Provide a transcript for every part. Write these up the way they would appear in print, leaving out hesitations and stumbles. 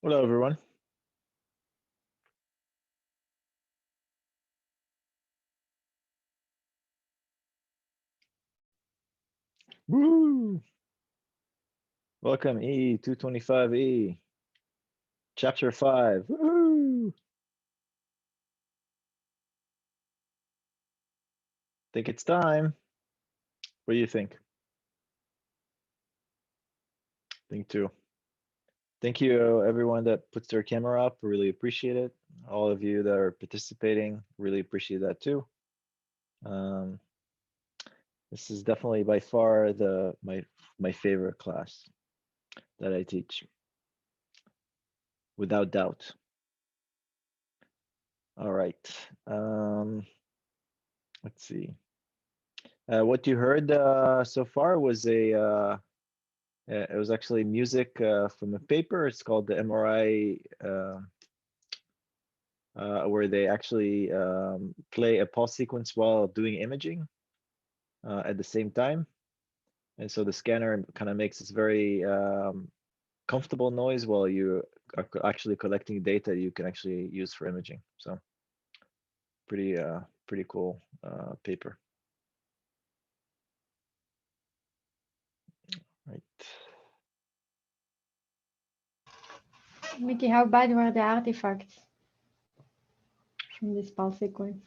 Hello, everyone. Woo! Welcome EE225E, Chapter 5. Woo! Think it's time. What do you think? Think too. Thank you, everyone that puts their camera up. Really appreciate it. All of you that are participating, really appreciate that too. Um, this is definitely by far my favorite class that I teach, without doubt. All right. Let's see. What you heard so far was it was actually music from a paper. It's called the MRI, where they actually play a pulse sequence while doing imaging at the same time. And so the scanner kind of makes this very comfortable noise while you are actually collecting data you can actually use for imaging. So pretty cool paper. Right. Mickey, how bad were the artifacts from this pulse sequence?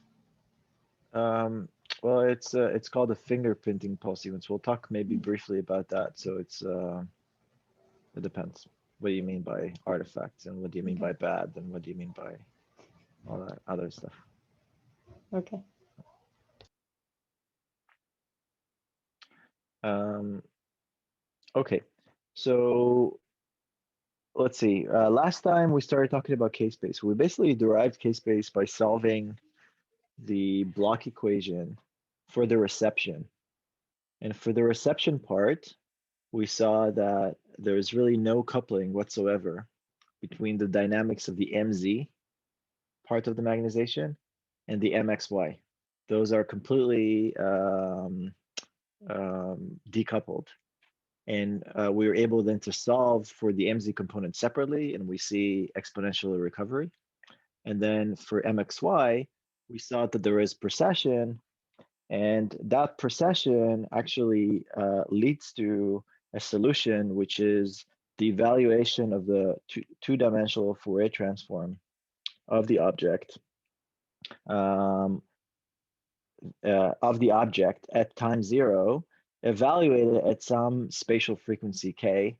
Well, it's called a fingerprinting pulse sequence. We'll talk maybe briefly about that. So it depends. What do you mean by artifacts, and what do you mean Okay. by bad, and what do you mean by all that other stuff? Okay. Um, okay, so let's see. Last time we started talking about K-space. We basically derived K-space by solving the block equation for the reception. And for the reception part, we saw that there's really no coupling whatsoever between the dynamics of the MZ part of the magnetization and the MXY. Those are completely decoupled. And we were able then to solve for the MZ component separately, and we see exponential recovery. And then for MXY, we saw that there is precession, and that precession actually leads to a solution, which is the evaluation of the two-dimensional Fourier transform of the object of the object at time zero, evaluated at some spatial frequency k,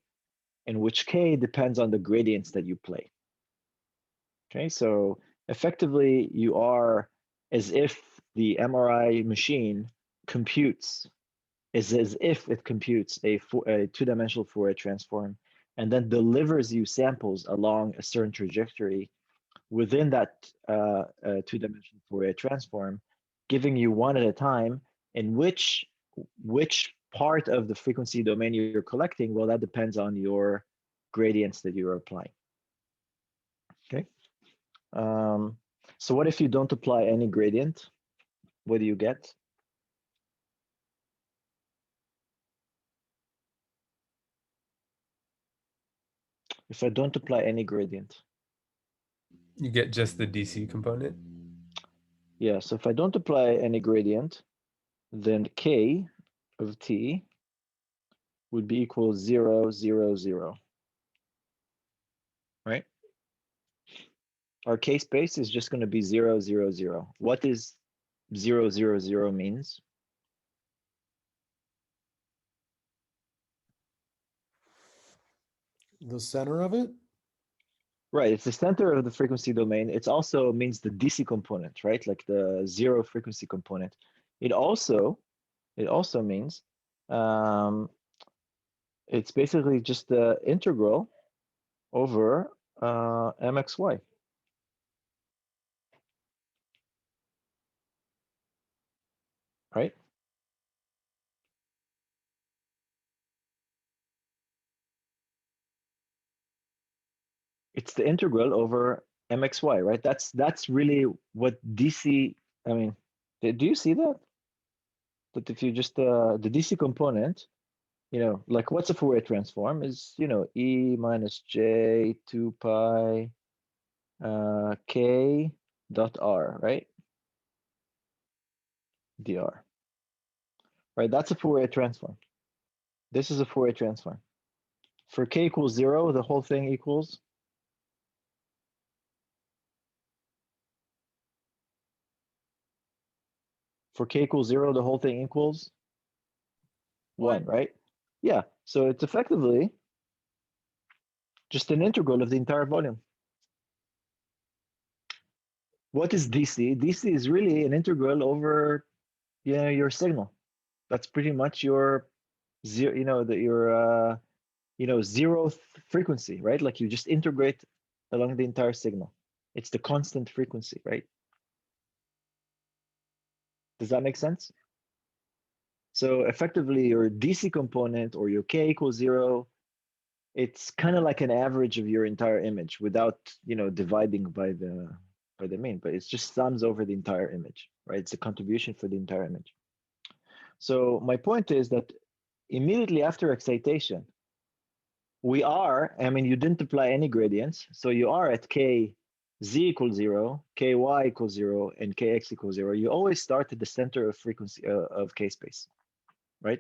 in which k depends on the gradients that you play. Okay, so effectively you are as if the MRI machine computes, is as if it computes a two-dimensional Fourier transform and then delivers you samples along a certain trajectory within that two-dimensional Fourier transform, giving you one at a time, in which part of the frequency domain you're collecting, well, that depends on your gradients that you're applying. Okay. So what if you don't apply any gradient? What do you get? If I don't apply any gradient. You get just the DC component? Yeah, so if I don't apply any gradient, then k of t would be equal 0, 0, 0. Right? Our k space is just going to be 0, 0, 0. What is 0, 0, 0 means? The center of it? Right, it's the center of the frequency domain. It also means the DC component, right? Like the zero frequency component. It also means it's basically just the integral over mxy. Right? It's the integral over mxy, right? That's really what DC, I mean, do you see that? That if you just, the DC component you know, like what's a Fourier transform is, you know, E minus J 2 pi K dot R, right? dr, right? That's a Fourier transform. This is a Fourier transform. For K equals 0, the whole thing equals for K equals 0, the whole thing equals 1, right? Yeah, so it's effectively just an integral of the entire volume. What is DC? DC is really an integral over, you know, your signal. That's pretty much your zero, you know, your you know, zeroth frequency, right? Like you just integrate along the entire signal. It's the constant frequency, right? Does that make sense? So effectively your DC component or your K equals 0, it's kind of like an average of your entire image without, you know, dividing by the mean, but it's just sums over the entire image, right? It's a contribution for the entire image. So my point is that immediately after excitation, we are, I mean, you didn't apply any gradients, so you are at K z equals 0, ky equals 0, and kx equals 0. You always start at the center of frequency of K space, right?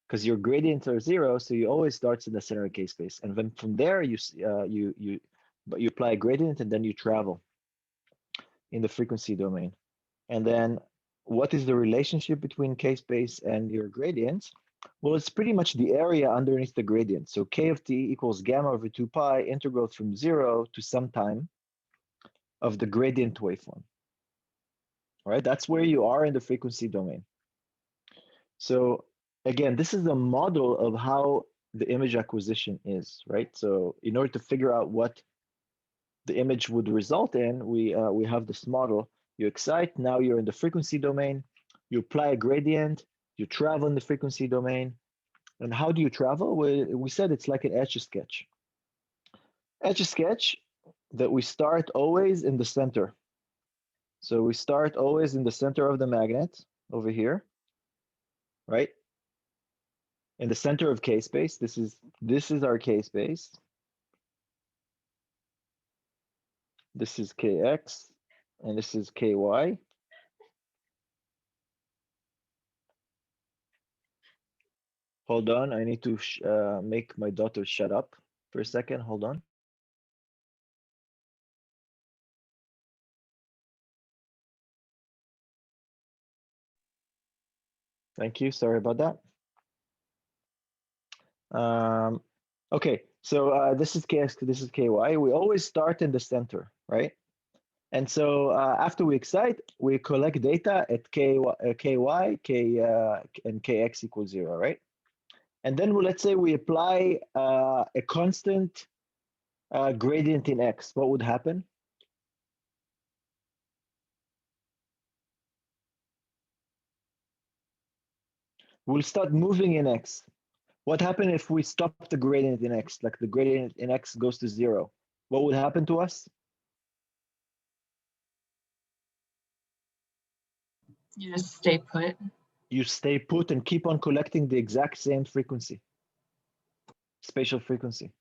Because your gradients are 0, so you always start in the center of K space, and then from there you apply a gradient and then you travel in the frequency domain. And then what is the relationship between K space and your gradients? Well, it's pretty much the area underneath the gradient. So K of t equals gamma over 2 pi integral from 0 to some time of the gradient waveform. All right, that's where you are in the frequency domain. So again, this is a model of how the image acquisition is, right? So in order to figure out what the image would result in, we have this model. You excite, now you're in the frequency domain, you apply a gradient, you travel in the frequency domain. And how do you travel? We said it's like an Etch-a-Sketch. Etch-a-Sketch that we start always in the center. So we start always in the center of the magnet over here, right? In the center of K space. This is our K space. This is Kx, and this is Ky. Hold on, I need to make my daughter shut up for a second. Hold on. Thank you. Sorry about that. Okay, so this is Kx, this is Ky. We always start in the center, right? And so after we excite, we collect data at Ky, and Kx equals 0, right? And then let's say we apply a constant gradient in X. What would happen? We'll start moving in X. What happens if we stop the gradient in X? Like the gradient in X goes to 0. What would happen to us? You just stay put. You stay put and keep on collecting the exact same frequency, spatial frequency.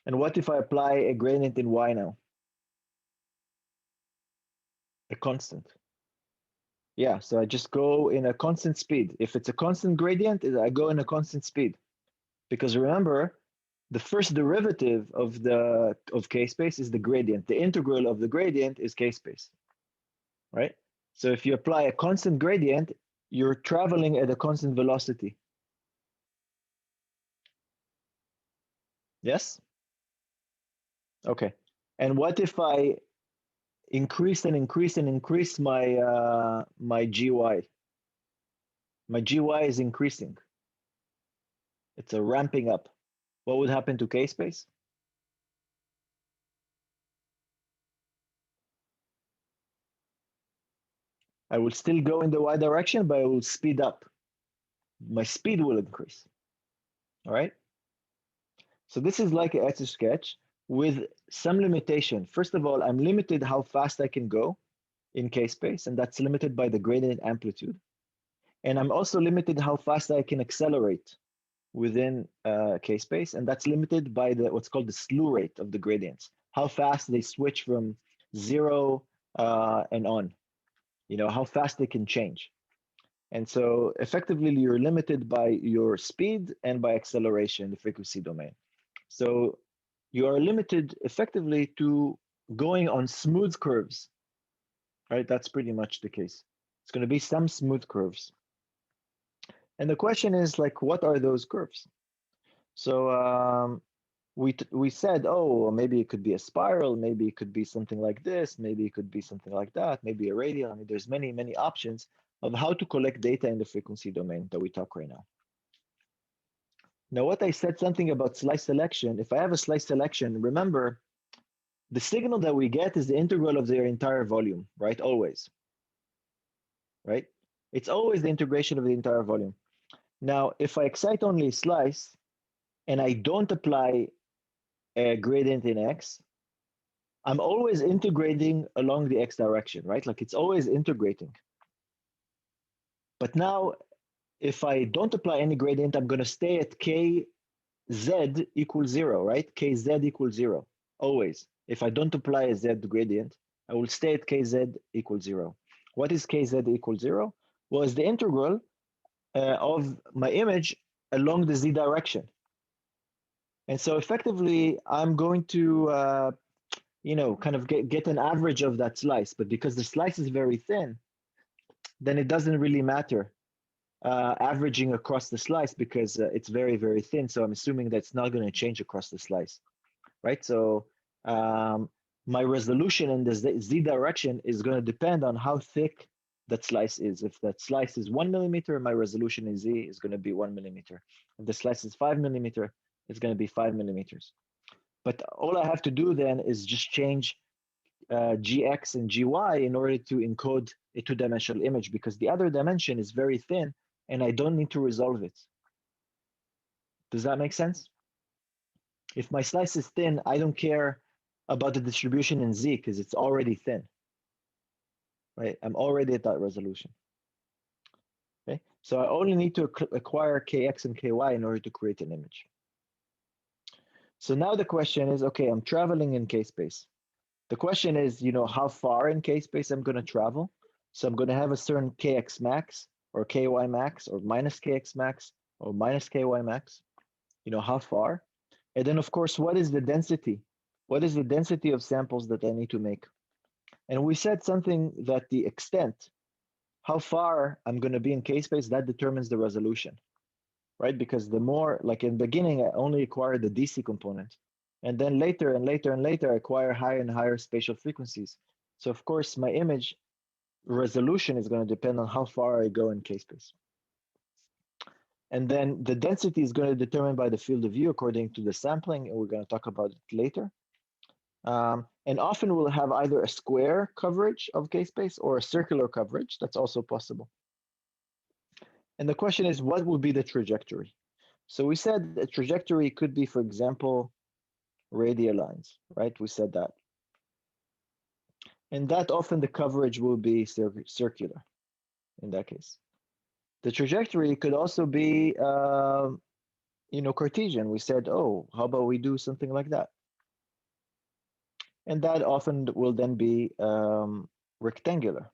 And what if I apply a gradient in Y now? A constant. Yeah, so I just go in a constant speed. If it's a constant gradient, I go in a constant speed. Because remember, the first derivative of K space is the gradient. The integral of the gradient is K space, right? So if you apply a constant gradient, you're traveling at a constant velocity. Yes? Okay. And what if I increase and increase and increase my my GY? My GY is increasing. It's a ramping up. What would happen to K space? I will still go in the Y direction, but I will speed up. My speed will increase. All right. So this is like an Etch-a-Sketch with some limitation. First of all, I'm limited how fast I can go in K space, and that's limited by the gradient amplitude. And I'm also limited how fast I can accelerate within k-space, and that's limited by the what's called the slew rate of the gradients, how fast they switch from 0 and on, how fast they can change. And so effectively, you're limited by your speed and by acceleration in the frequency domain. So you are limited effectively to going on smooth curves, right? That's pretty much the case. It's going to be some smooth curves. And the question is, like, what are those curves? So we said, oh, maybe it could be a spiral, maybe it could be something like this, maybe it could be something like that, maybe a radial. I mean, there's many, many options of how to collect data in the frequency domain that we talk right now. Now, what I said something about slice selection, if I have a slice selection, remember, the signal that we get is the integral of their entire volume, right? Always, right? It's always the integration of the entire volume. Now, if I excite only a slice and I don't apply a gradient in X, I'm always integrating along the X direction, right? Like it's always integrating. But now, if I don't apply any gradient, I'm going to stay at kz equals 0, right? Kz equals 0, always. If I don't apply a z gradient, I will stay at kz equals 0. What is kz equals 0? Well, it's the integral of my image along the z direction. And so effectively, I'm going to kind of get an average of that slice. But because the slice is very thin, then it doesn't really matter averaging across the slice because it's very, very thin. So I'm assuming that's not going to change across the slice, right? So my resolution in the z direction is going to depend on how thick that slice is. If that slice is 1 millimeter, my resolution in z is going to be 1 millimeter. If the slice is 5 millimeter, it's going to be 5 millimeters. But all I have to do then is just change gx and gy in order to encode a two-dimensional image, because the other dimension is very thin and I don't need to resolve it. Does that make sense? If my slice is thin, I don't care about the distribution in z because it's already thin, right? I'm already at that resolution. Okay, so I only need to acquire kx and ky in order to create an image. So now the question is, okay, I'm traveling in k-space. The question is, how far in k-space I'm going to travel. So I'm going to have a certain kx max or ky max or minus kx max or minus ky max, how far. And then, of course, what is the density? What is the density of samples that I need to make? And we said something that the extent, how far I'm going to be in k-space, that determines the resolution, right? Because the more, like in the beginning, I only acquired the DC component. And then later and later and later, I acquire higher and higher spatial frequencies. So of course, my image resolution is going to depend on how far I go in k-space. And then the density is going to be determined by the field of view according to the sampling, and we're going to talk about it later. And often we'll have either a square coverage of k-space or a circular coverage. That's also possible. And the question is, what will be the trajectory? So we said the trajectory could be, for example, radial lines, right? We said that. And that often the coverage will be circular in that case. The trajectory could also be, Cartesian. We said, oh, how about we do something like that? And that often will then be rectangular.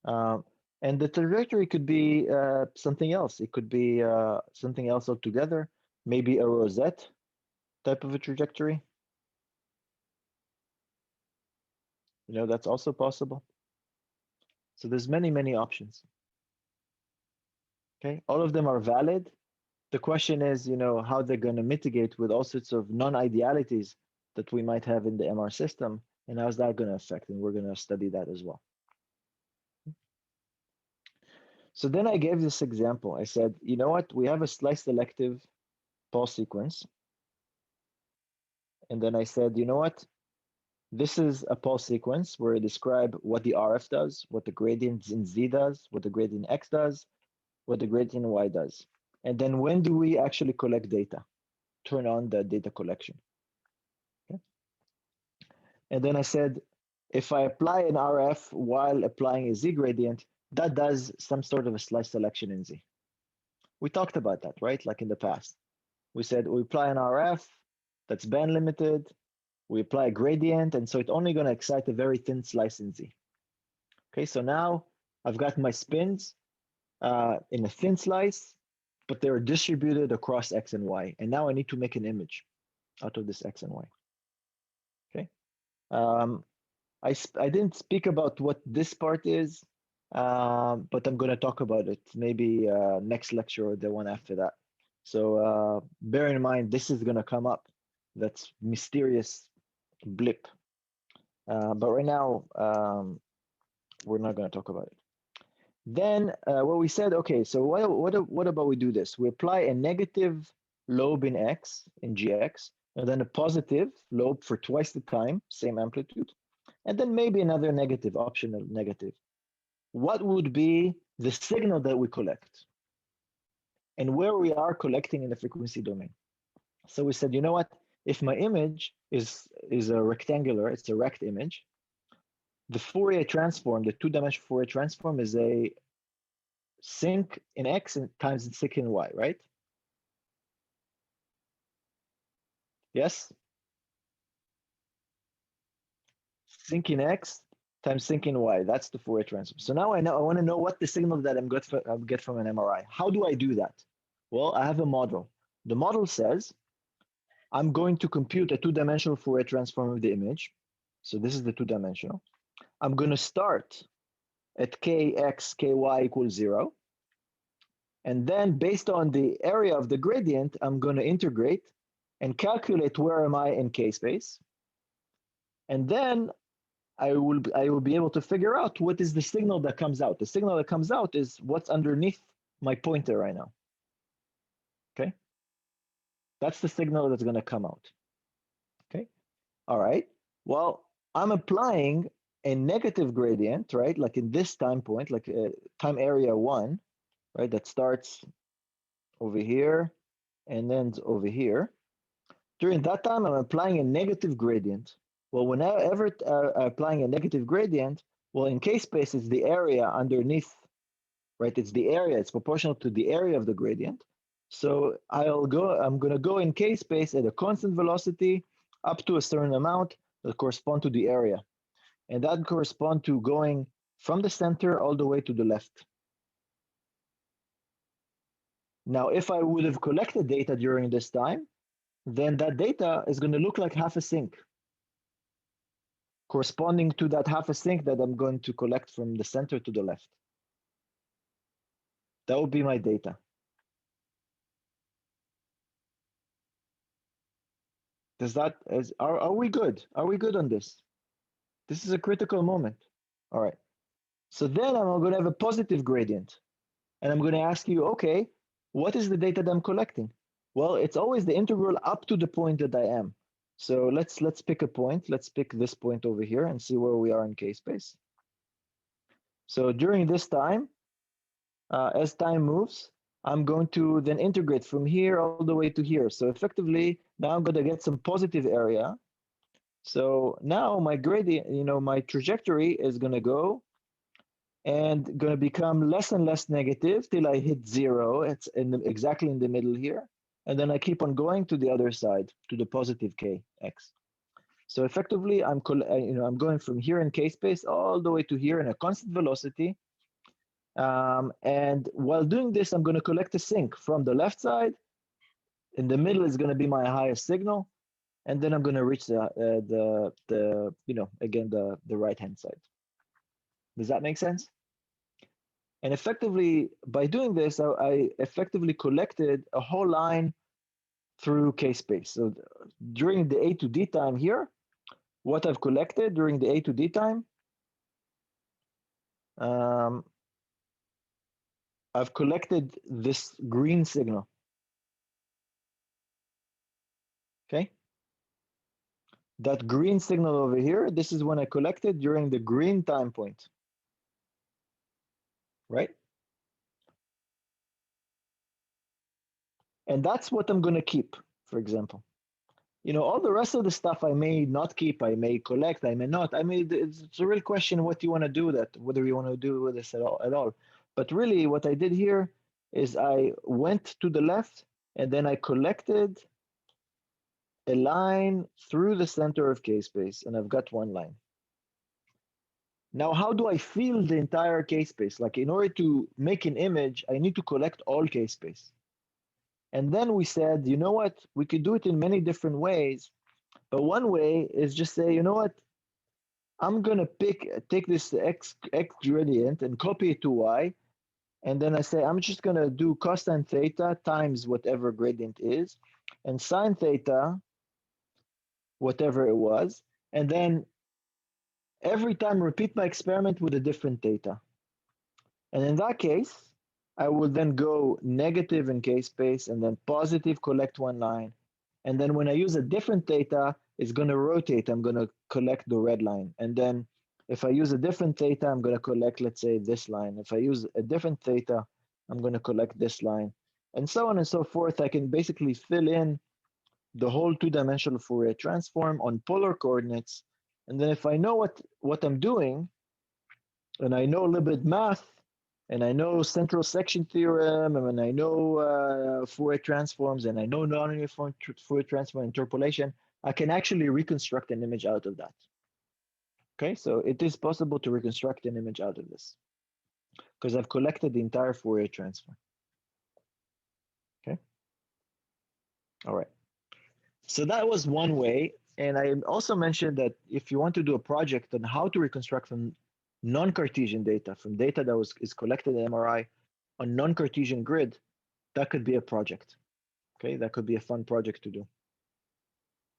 And the trajectory could be something else. It could be something else altogether, maybe a rosette type of a trajectory. That's also possible. So there's many, many options. Okay, all of them are valid. The question is, how they're going to mitigate with all sorts of non-idealities that we might have in the MR system, and how's that going to affect? And we're going to study that as well. So then I gave this example. I said, you know what? We have a slice selective pulse sequence. And then I said, you know what? This is a pulse sequence where I describe what the RF does, what the gradient in Z does, what the gradient X does, what the gradient in Y does. And then when do we actually collect data? Turn on the data collection. Okay. And then I said, if I apply an RF while applying a Z gradient, that does some sort of a slice selection in Z. We talked about that, right? Like in the past. We said we apply an RF that's band limited, we apply a gradient, and so it's only going to excite a very thin slice in Z. Okay, so now I've got my spins in a thin slice, but they're distributed across X and Y. And now I need to make an image out of this X and Y. Okay. I didn't speak about what this part is, but I'm going to talk about it maybe next lecture or the one after that. So bear in mind, this is going to come up. That's mysterious blip. But right now, we're not going to talk about it. Then what we said, okay, so what about we do this? We apply a negative lobe in X, in GX, and then a positive lobe for twice the time, same amplitude, and then maybe another negative, optional negative. What would be the signal that we collect? And where we are collecting in the frequency domain. So we said, you know what? If my image is a rectangular, it's a rect image, the Fourier transform, the two-dimensional Fourier transform is a sinc in X and times sinc in Y, right? Yes? Sinc in X times sinc in Y, that's the Fourier transform. So now I want to know what the signal that I'm get from an MRI. How do I do that? Well, I have a model. The model says, I'm going to compute a two-dimensional Fourier transform of the image. So this is the two-dimensional. I'm going to start at kx, ky equals 0. And then based on the area of the gradient, I'm going to integrate and calculate where am I in k-space. And then I will be able to figure out what is the signal that comes out. The signal that comes out is what's underneath my pointer right now. Okay? That's the signal that's going to come out. Okay? All right. Well, I'm applying a negative gradient, right? Like in this time point, like time area 1, right? That starts over here and then over here. During that time, I'm applying a negative gradient. Well, whenever applying a negative gradient, well, in k-space, it's the area underneath, right? It's the area, it's proportional to the area of the gradient. So I'm going to go in k-space at a constant velocity up to a certain amount that correspond to the area. And that correspond to going from the center all the way to the left. Now, if I would have collected data during this time, then that data is going to look like half a sinc, corresponding to that half a sinc that I'm going to collect from the center to the left. That would be my data. Are we good? Are we good on this? This is a critical moment. All right. So then I'm going to have a positive gradient. And I'm going to ask you, okay, what is the data that I'm collecting? Well, it's always the integral up to the point that I am. So let's pick a point. Let's pick this point over here and see where we are in k-space. So during this time, as time moves, I'm going to then integrate from here all the way to here. So effectively, now I'm going to get some positive area. So now my gradient, my trajectory is going to go and going to become less and less negative till I hit 0. It's exactly in the middle here. And then I keep on going to the other side, to the positive kx. So effectively, I'm going from here in k-space all the way to here in a constant velocity. And while doing this, I'm going to collect a sinc from the left side. In the middle is going to be my highest signal. And then I'm going to reach the right-hand side. Does that make sense? And effectively, by doing this, I effectively collected a whole line through k-space. So during the A to D time here, what I've collected during the A to D time, I've collected this green signal. Okay? That green signal over here, this is when I collected during the green time point. Right? And that's what I'm going to keep, for example. you know, all the rest of the stuff I may not keep, I may collect, I may not. I mean, it's a real question what you want to do that, whether you want to do with this at all. But really, what I did here is I went to the left and then I collected a line through the center of K-space, and I've got one line. Now, how do I fill the entire K-space? Like, in order to make an image, I need to collect all K-space. And then we said, you know what? We could do it in many different ways. But one way is just say, you know what? I'm going to take this X gradient and copy it to Y. And then I say, I'm just going to do cosine theta times whatever gradient is, and sine theta, whatever it was. And then every time repeat my experiment with a different theta. And in that case, I will then go negative in K-space and then positive, collect one line. And then when I use a different theta, it's going to rotate. I'm going to collect the red line. And then if I use a different theta, I'm going to collect, let's say, this line. If I use a different theta, I'm going to collect this line. And so on and so forth. I can basically fill in the whole two-dimensional Fourier transform on polar coordinates. And then if I know what I'm doing, and I know a little bit math, and I know central section theorem, and I know Fourier transforms, and I know non-uniform Fourier transform interpolation, I can actually reconstruct an image out of that. Okay, so it is possible to reconstruct an image out of this because I've collected the entire Fourier transform. Okay, all right. So that was one way. And I also mentioned that if you want to do a project on how to reconstruct from non-Cartesian data, from data that is collected in MRI on non-Cartesian grid, that could be a project. Okay, that could be a fun project to do.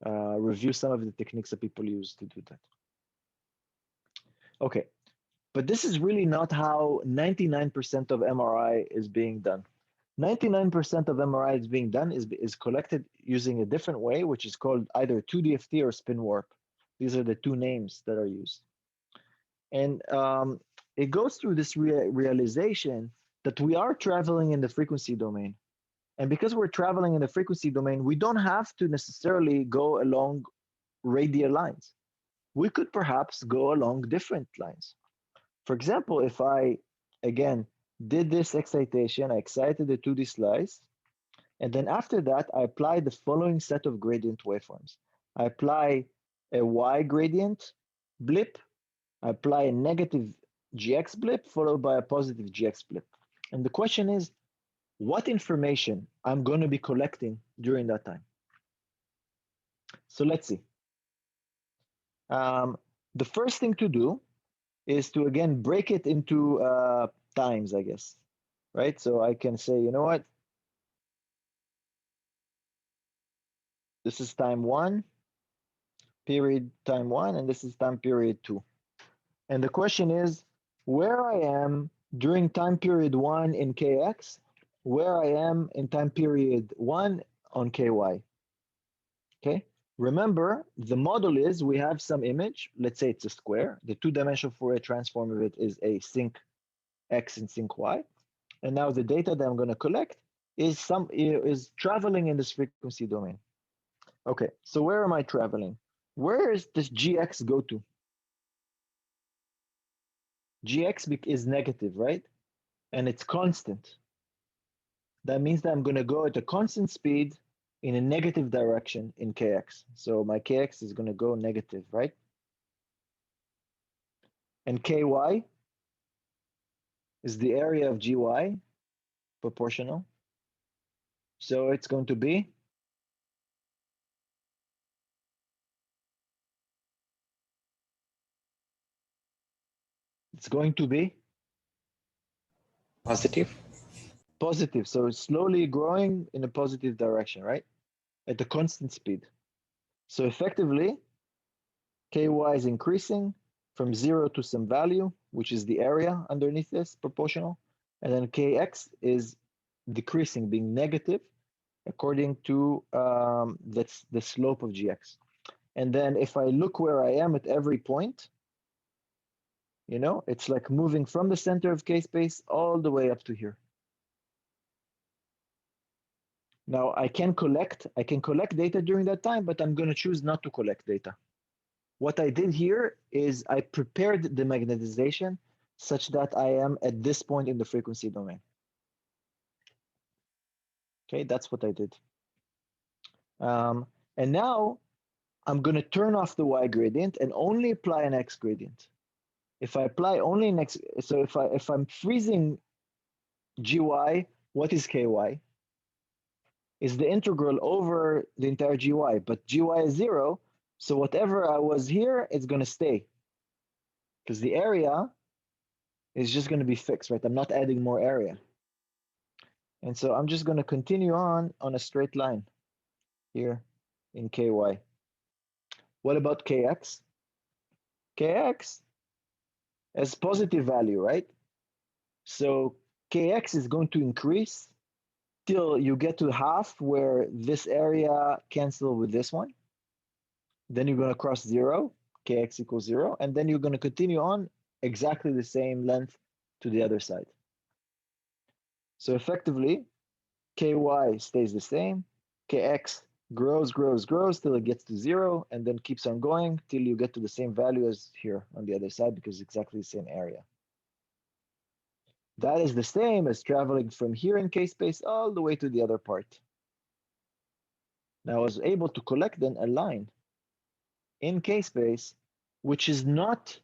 Review some of the techniques that people use to do that. Okay, but this is really not how 99% of MRI is being done. 99% of MRI is being done is collected using a different way, which is called either 2DFT or spin warp. These are the two names that are used. And it goes through this realization that we are traveling in the frequency domain. And because we're traveling in the frequency domain, we don't have to necessarily go along radial lines. We could perhaps go along different lines. For example, if I, again, did this excitation, I excited the 2D slice, and then after that, I apply the following set of gradient waveforms. I apply a Y gradient blip, I apply a negative GX blip, followed by a positive GX blip. And the question is, what information I'm going to be collecting during that time? So let's see. The first thing to do is to, again, break it into times, I guess, right? So I can say, you know what? This is time 1, period time 1, and this is time period 2. And the question is, where I am during time period 1 in Kx, where I am in time period 1 on Ky. Okay? Remember, the model is we have some image, let's say it's a square. The two-dimensional Fourier transform of it is a sinc X and sinc Y. And now the data that I'm going to collect is traveling in this frequency domain. Okay, so where am I traveling? Where is this Gx go to? Gx is negative, right? And it's constant. That means that I'm going to go at a constant speed in a negative direction in Kx. So my Kx is going to go negative, right? And Ky is the area of Gy, proportional. So it's going to be positive. Positive. So it's slowly growing in a positive direction, right? At a constant speed. So effectively, Ky is increasing from 0 to some value, which is the area underneath this proportional. And then Kx is decreasing, being negative, according to that's the slope of Gx. And then if I look where I am at every point, you know, it's like moving from the center of K-space all the way up to here. Now I can collect data during that time, but I'm going to choose not to collect data. What I did here is I prepared the magnetization such that I am at this point in the frequency domain. Okay, that's what I did. And now I'm going to turn off the y gradient and only apply an x gradient. If I apply only an x, so if I'm freezing gy, what is ky? Is the integral over the entire gy, but gy is 0, so whatever I was here, it's going to stay, because the area is just going to be fixed, right? I'm not adding more area. And so I'm just going to continue on a straight line here in ky. What about kx? Kx has positive value, right? So kx is going to increase till you get to half where this area cancel with this one. Then you're going to cross 0, kx equals 0, and then you're going to continue on exactly the same length to the other side. So effectively, ky stays the same, kx grows till it gets to 0, and then keeps on going till you get to the same value as here on the other side, because it's exactly the same area. That is the same as traveling from here in k-space all the way to the other part. Now I was able to collect then a line in k-space, which is not,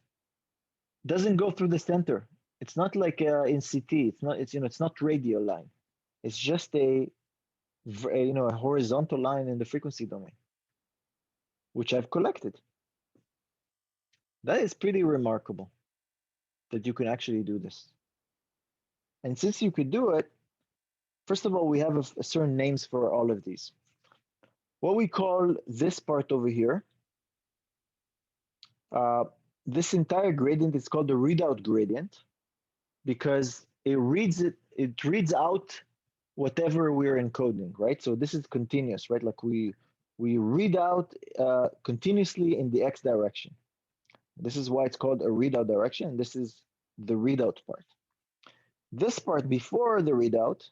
doesn't go through the center. It's not like in CT. It's not radial line. It's just a horizontal line in the frequency domain, which I've collected. That is pretty remarkable that you can actually do this. And since you could do it, first of all, we have a certain names for all of these. What we call this part over here, this entire gradient is called the readout gradient, because it reads out whatever we're encoding, right? So this is continuous, right? Like we read out continuously in the x direction. This is why it's called a readout direction. This is the readout part. This part before the readout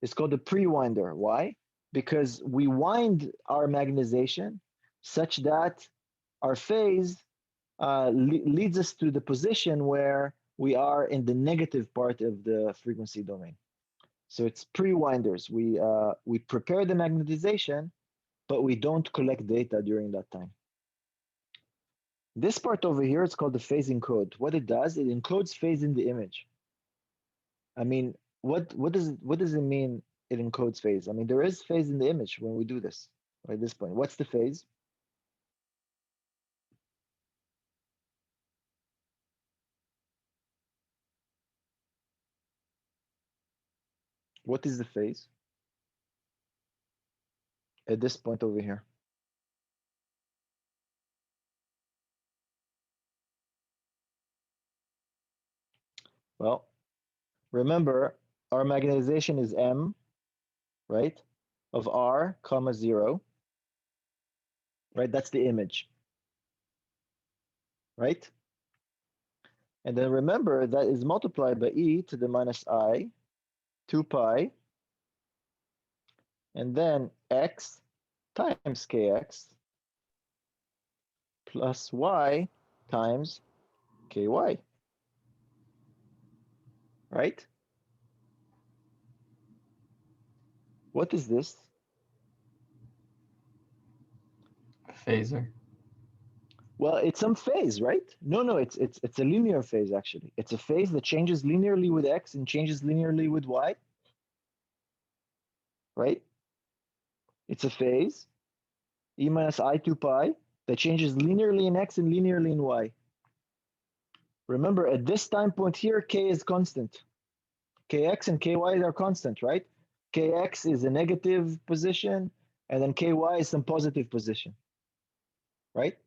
is called the pre-winder. Why? Because we wind our magnetization such that our phase leads us to the position where we are in the negative part of the frequency domain. So it's pre-winders. We prepare the magnetization, but we don't collect data during that time. This part over here is called the phase encode. What it does, it encodes phase in the image. I mean, what does it mean it encodes phase? I mean, there is phase in the image when we do this, right, at this point. What's the phase? What is the phase at this point over here? Well, remember, our magnetization is M, right, of R, comma 0, right? That's the image, right? And then remember, that is multiplied by e to the minus I, 2 pi, and then x times kx plus y times ky, right? What is this? Phasor. Well, it's some phase, right? No, it's a linear phase, actually. It's a phase that changes linearly with x and changes linearly with y, right? It's a phase, e minus I 2 pi, that changes linearly in x and linearly in y. Remember, at this time point here, k is constant. Kx and ky are constant, right? Kx is a negative position, and then ky is some positive position, right?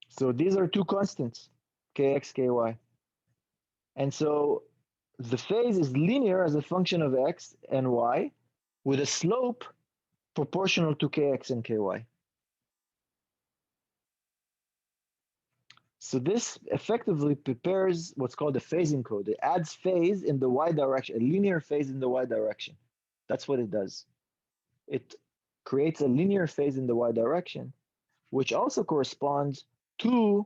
So these are two constants, kx, ky. And so the phase is linear as a function of x and y with a slope proportional to kx and ky. So this effectively prepares what's called a phasing code. It adds phase in the y direction, a linear phase in the y direction. That's what it does. It creates a linear phase in the y direction, which also corresponds to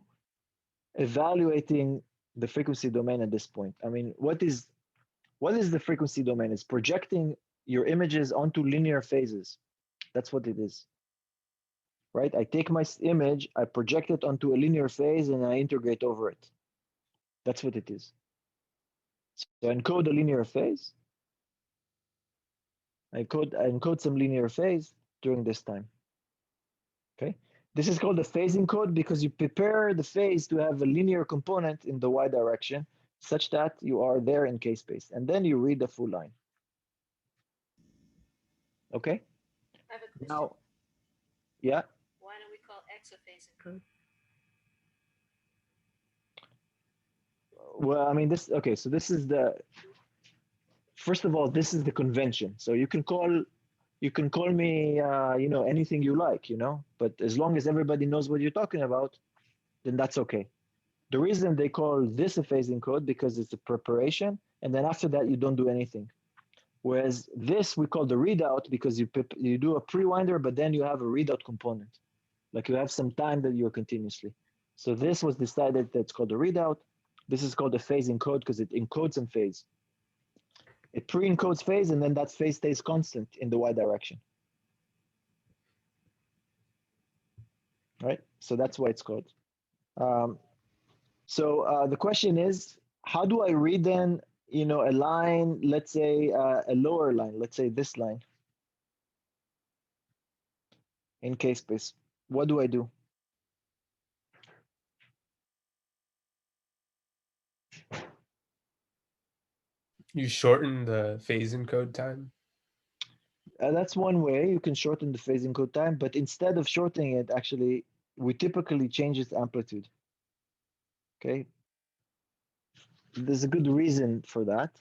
evaluating the frequency domain at this point. I mean, what is the frequency domain? It's projecting your images onto linear phases. That's what it is. Right? I take my image, I project it onto a linear phase, and I integrate over it. That's what it is. So I encode a linear phase. I encode some linear phase during this time. Okay. This is called a phasing code because you prepare the phase to have a linear component in the y direction such that you are there in k-space, and then you read the full line. Okay. I have a question. Now, yeah. Why don't we call X a phasing code? Well, I mean, this, okay, so this is the, first of all, this is the convention. So you can call me, you know, anything you like, you know, but as long as everybody knows what you're talking about, then that's okay. The reason they call this a phasing code because it's a preparation, and then after that you don't do anything. Whereas this we call the readout because you do a pre-winder, but then you have a readout component, like you have some time that you're continuously. So this was decided that it's called the readout. This is called the phasing code because it encodes some phase. It pre-encodes phase, and then that phase stays constant in the y direction. Right? So that's why it's called. So the question is, how do I read then, you know, a line, let's say a lower line, let's say this line in k-space? What do I do? You shorten the phase encode time. That's one way you can shorten the phase encode time, but instead of shortening it, actually, we typically change its amplitude. Okay. There's a good reason for that,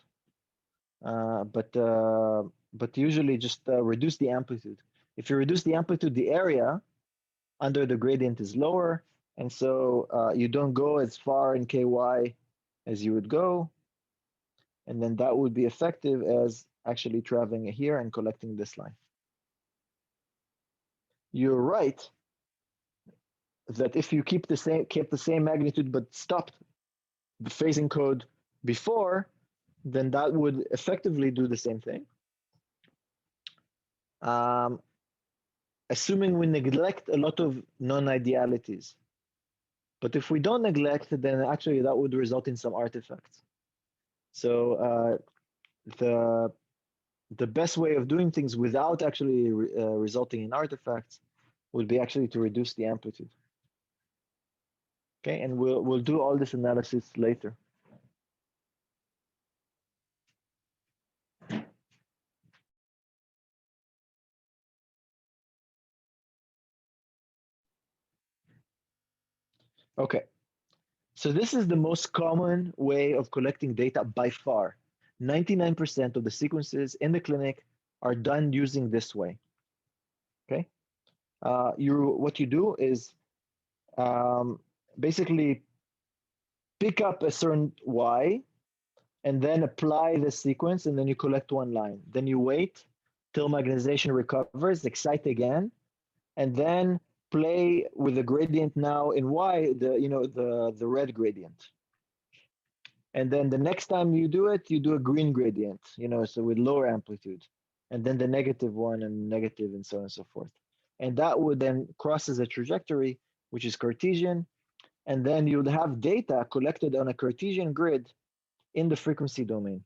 but usually just reduce the amplitude. If you reduce the amplitude, the area under the gradient is lower, and so you don't go as far in ky as you would go, and then that would be effective as actually traveling here and collecting this line. You're right that if you kept the same magnitude but stopped the phasing code before, then that would effectively do the same thing. Assuming we neglect a lot of non-idealities. But if we don't neglect, then actually that would result in some artifacts. So the best way of doing things without actually resulting in artifacts would be actually to reduce the amplitude. Okay, and we'll do all this analysis later. Okay, so this is the most common way of collecting data by far. 99% of the sequences in the clinic are done using this way. Okay, what you do is basically pick up a certain y and then apply the sequence, and then you collect one line. Then you wait till magnetization recovers, excite again, and then play with the gradient now in y, the red gradient. And then the next time you do it, you do a green gradient, so with lower amplitude, and then the negative one and negative, and so on and so forth. And that would then crosses a trajectory, which is Cartesian, and then you'd have data collected on a Cartesian grid in the frequency domain.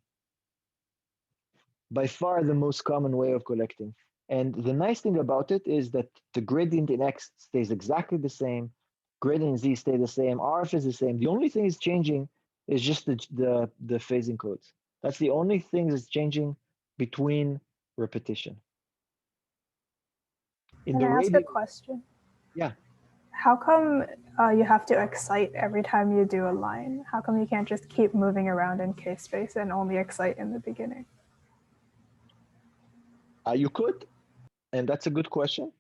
By far the most common way of collecting. And the nice thing about it is that the gradient in X stays exactly the same, gradient in Z stay the same, RF is the same. The only thing is changing is just the phasing codes. That's the only thing that's changing between repetition. Can I ask a question? Yeah. How come you have to excite every time you do a line? How come you can't just keep moving around in k-space and only excite in the beginning? You could, and that's a good question.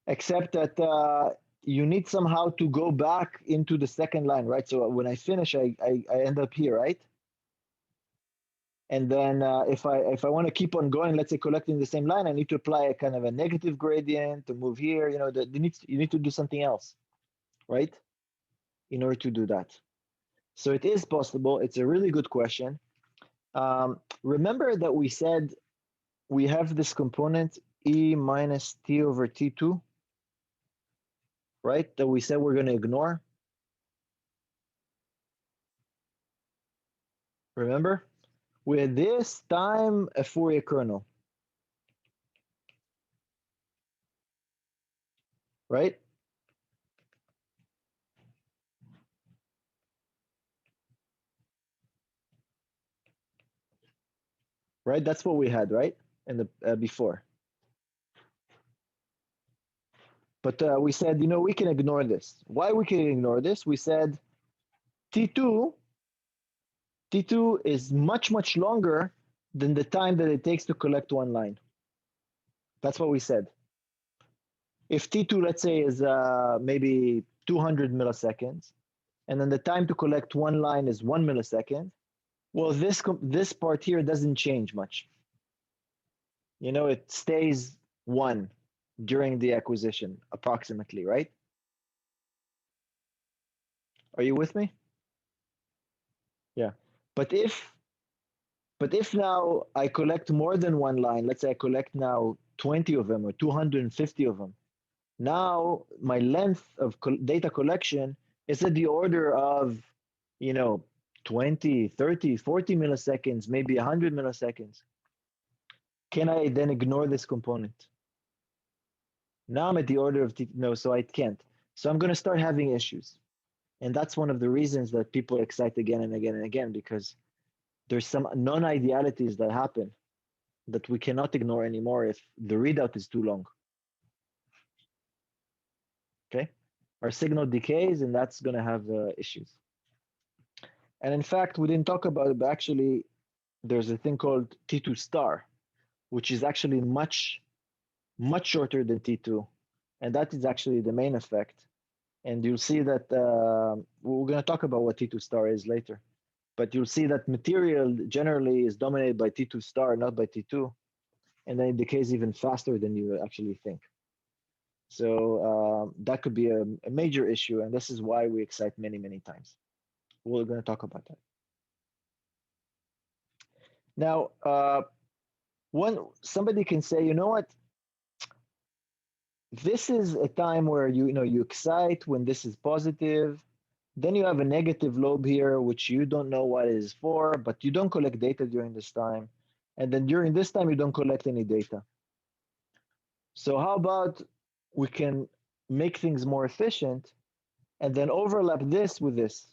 Except that you need somehow to go back into the second line, right? So when I finish, I end up here, right? And then if I want to keep on going, let's say collecting the same line, I need to apply a kind of a negative gradient to move here. You know, you need to do something else, right? In order to do that. So it is possible. It's a really good question. Remember that we said we have this component E minus T over T2, right? That we said we're going to ignore. Remember? With this time a Fourier kernel, right? Right, that's what we had, right? In the before. But we said, you know, we can ignore this. Why we can ignore this? We said T2 is much, much longer than the time that it takes to collect one line. That's what we said. If T2, let's say, is maybe 200 milliseconds, and then the time to collect one line is 1 millisecond, well, this part here doesn't change much. You know, it stays 1 during the acquisition, approximately, right? Are you with me? Yeah. But if now I collect more than one line, let's say I collect now 20 of them or 250 of them, now my length of data collection is at the order of, you know, 20, 30, 40 milliseconds, maybe 100 milliseconds. Can I then ignore this component? Now I'm at the order of, no, so I can't. So I'm going to start having issues. And that's one of the reasons that people excite again and again and again, because there's some non-idealities that happen that we cannot ignore anymore if the readout is too long. Okay, our signal decays, and that's going to have issues. And in fact, we didn't talk about it, but actually, there's a thing called T2 star, which is actually much shorter than T2, and that is actually the main effect. And you'll see that we're going to talk about what T2 star is later. But you'll see that material generally is dominated by T2 star, not by T2. And then it decays even faster than you actually think. So that could be a major issue. And this is why we excite many, many times. We're going to talk about that. Now, somebody can say, you know what? This is a time where you excite when this is positive. Then you have a negative lobe here, which you don't know what it is for, but you don't collect data during this time. And then during this time, you don't collect any data. So how about we can make things more efficient and then overlap this with this,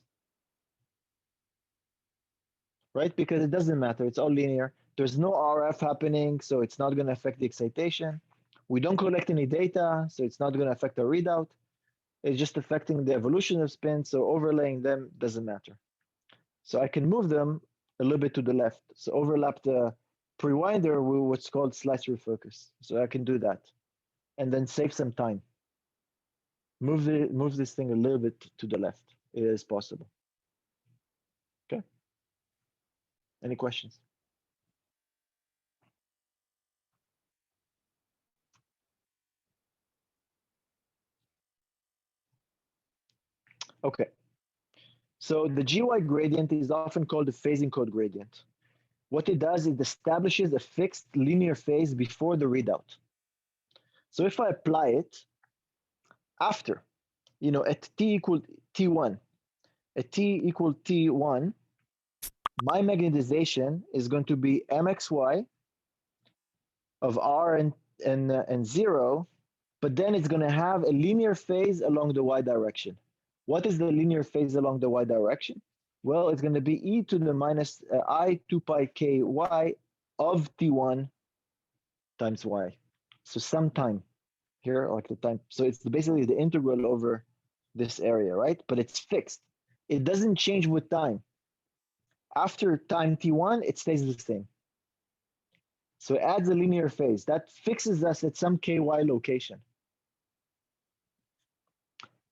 right? Because it doesn't matter, it's all linear. There's no RF happening, so it's not gonna affect the excitation. We don't collect any data, so it's not gonna affect our readout. It's just affecting the evolution of spin, so overlaying them doesn't matter. So I can move them a little bit to the left. So overlap the prewinder with what's called slice refocus. So I can do that. And then save some time. Move this thing a little bit to the left. It is possible. Okay. Any questions? Okay. So the GY gradient is often called the phasing code gradient. What it does, it establishes a fixed linear phase before the readout. So if I apply it after, at t equal T1, at t equal T1, my magnetization is going to be mxy of r and 0, but then it's going to have a linear phase along the y direction. What is the linear phase along the y direction? Well, it's going to be e to the minus I 2 pi ky of T1 times y. So some time here, like the time. So it's basically the integral over this area, right? But it's fixed. It doesn't change with time. After time T1, it stays the same. So it adds a linear phase. That fixes us at some ky location.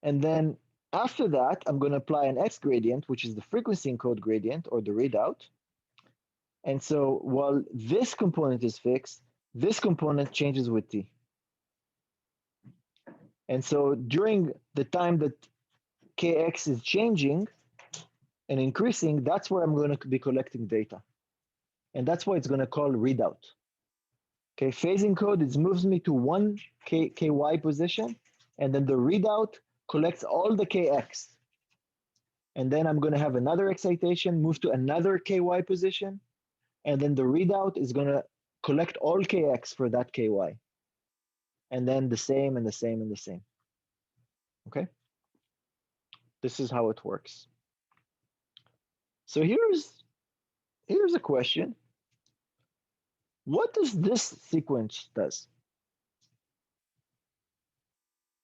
And then after that, I'm going to apply an X gradient, which is the frequency encode gradient or the readout. And so while this component is fixed, this component changes with T. And so during the time that Kx is changing and increasing, that's where I'm going to be collecting data. And that's why it's going to call readout. Okay, phase encode, it moves me to one ky position, and then the readout collects all the kx. And then I'm going to have another excitation, move to another ky position, and then the readout is going to collect all kx for that ky. And then the same and the same and the same. Okay? This is how it works. So here's a question. What does this sequence does?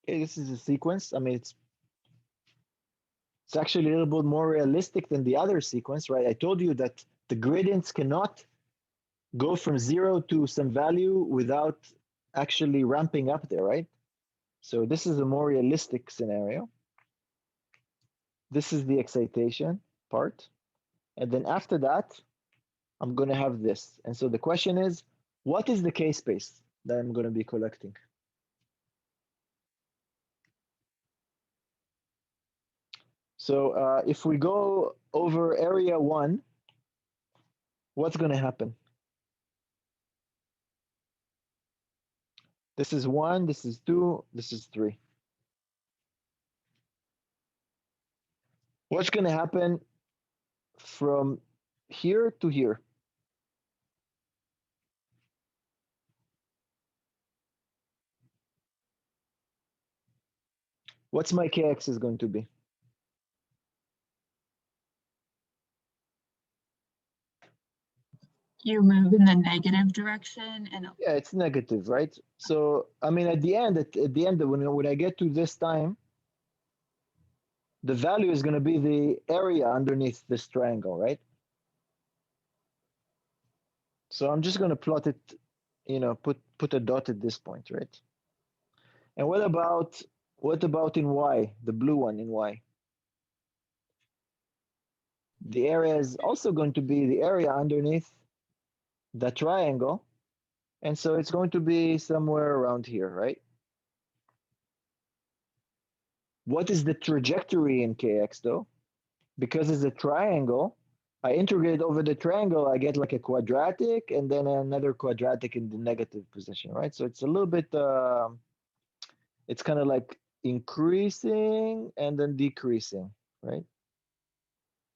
Okay, this is a sequence. I mean, it's actually a little bit more realistic than the other sequence, right? I told you that the gradients cannot go from 0 to some value without actually ramping up there, right? So this is a more realistic scenario. This is the excitation part. And then after that, I'm going to have this. And so the question is, what is the K-space that I'm going to be collecting? So if we go over area 1, what's going to happen? This is 1, this is 2, this is 3. What's going to happen from here to here? What's my Kx is going to be? You move in the negative direction and Yeah, it's negative, right? So, I mean, at the end, when I get to this time, the value is going to be the area underneath this triangle, right? So I'm just going to plot it, you know, put a dot at this point, right? And what about in Y, the blue one in Y? The area is also going to be the area underneath the triangle. And so it's going to be somewhere around here, right? What is the trajectory in Kx though? Because it's a triangle, I integrate over the triangle, I get like a quadratic and then another quadratic in the negative position, right? So it's a little bit, it's kind of like increasing and then decreasing, right?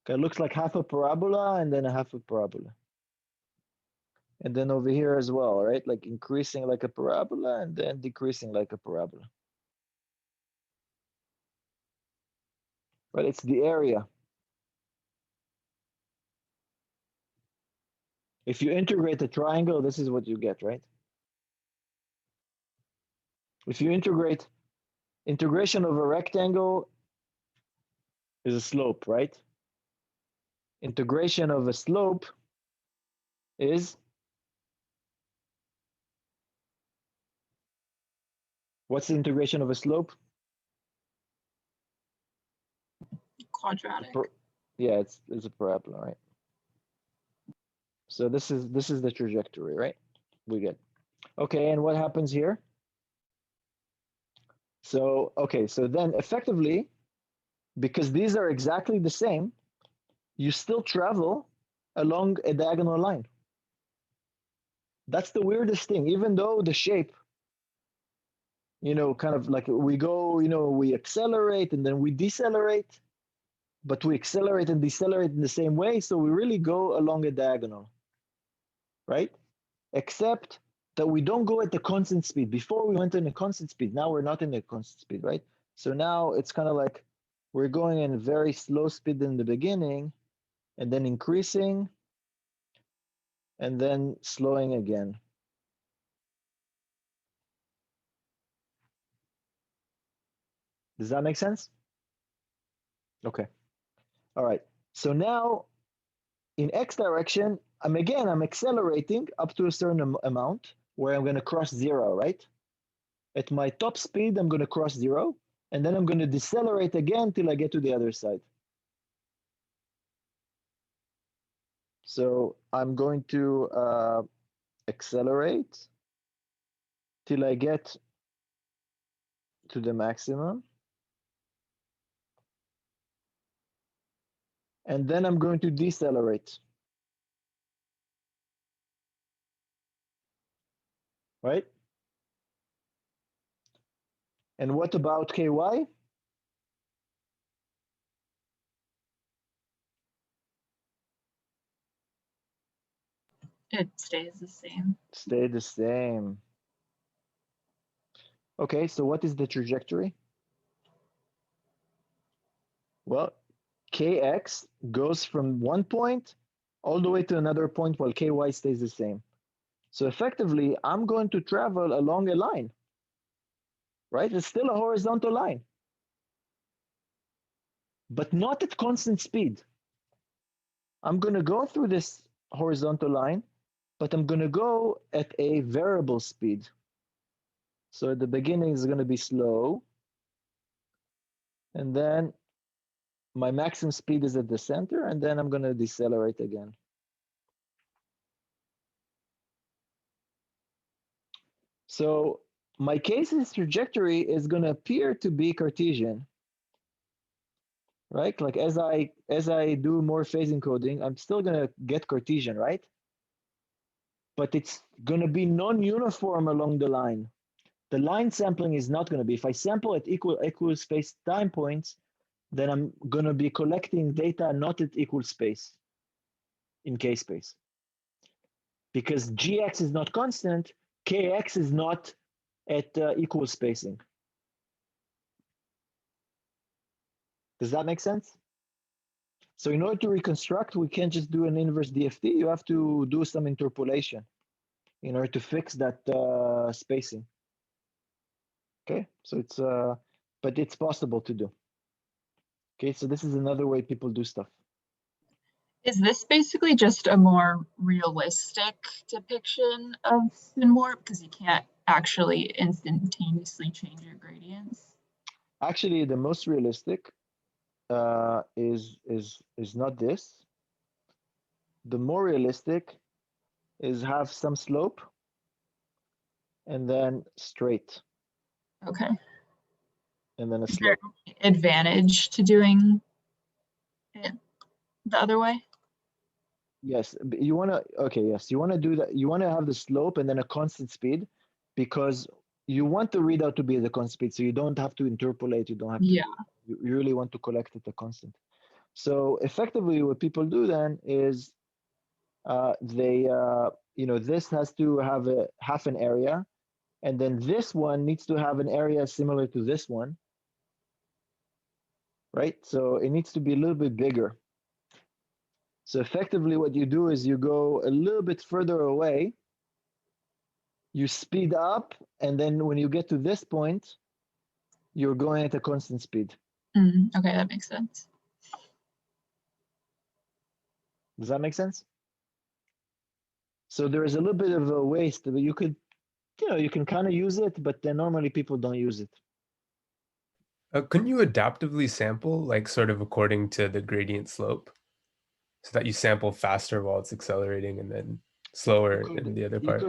Okay, it looks like half a parabola and then a half a parabola. And then over here as well, right? Like increasing like a parabola and then decreasing like a parabola. But it's the area. If you integrate a triangle, this is what you get, right? If you integrate, integration of a rectangle is a slope, right? Integration of a slope is, what's the integration of a slope? quadratic. Yeah, it's a parabola, right? So this is the trajectory, right? We get. Okay, and what happens here? So, okay, so then effectively, because these are exactly the same, you still travel along a diagonal line. That's the weirdest thing, even though the shape, you know, kind of like we go, you know, we accelerate and then we decelerate, but we accelerate and decelerate in the same way, so we really go along a diagonal, right? Except that we don't go at the constant speed. Before we went in a constant speed, now we're not in a constant speed, right? So now it's kind of like we're going in very slow speed in the beginning and then increasing and then slowing again. Does that make sense? Okay. All right. So now in X direction, I'm accelerating up to a certain amount where I'm going to cross 0, right? At my top speed, I'm going to cross 0. And then I'm going to decelerate again till I get to the other side. So I'm going to accelerate till I get to the maximum. And then I'm going to decelerate. Right? And what about KY? It stays the same. Stay the same. Okay, so what is the trajectory? Well, Kx goes from one point all the way to another point while Ky stays the same. So effectively, I'm going to travel along a line, right? It's still a horizontal line, but not at constant speed. I'm going to go through this horizontal line, but I'm going to go at a variable speed. So at the beginning is going to be slow, and then my maximum speed is at the center, and then I'm going to decelerate again. So my case's trajectory is going to appear to be Cartesian, right? Like as I do more phase encoding, I'm still going to get Cartesian, right? But it's going to be non-uniform along the line. The line sampling is not going to be. If I sample at equal space time points, then I'm going to be collecting data not at equal space in K space. Because Gx is not constant, Kx is not at equal spacing. Does that make sense? So in order to reconstruct, we can't just do an inverse DFT. You have to do some interpolation in order to fix that spacing. Okay, so it's but it's possible to do. Okay, so this is another way people do stuff. Is this basically just a more realistic depiction of spin warp because you can't actually instantaneously change your gradients? Actually, the most realistic is not this. The more realistic is have some slope and then straight. Okay. And then a Is there slope. advantage to doing it the other way? Yes, you want to, okay, yes, you want to do that. You want to have the slope and then a constant speed because you want the readout to be the constant speed. So you don't have to interpolate. You don't have to, you really want to collect at a constant. So effectively what people do then is they, this has to have a half an area. And then this one needs to have an area similar to this one. Right? So it needs to be a little bit bigger. So effectively what you do is you go a little bit further away, you speed up, and then when you get to this point, you're going at a constant speed. Okay, that makes sense. Does that make sense? So there is a little bit of a waste, but you could, you can kind of use it, but then normally people don't use it. Couldn't you adaptively sample, like sort of according to the gradient slope, so that you sample faster while it's accelerating and then slower in the other part?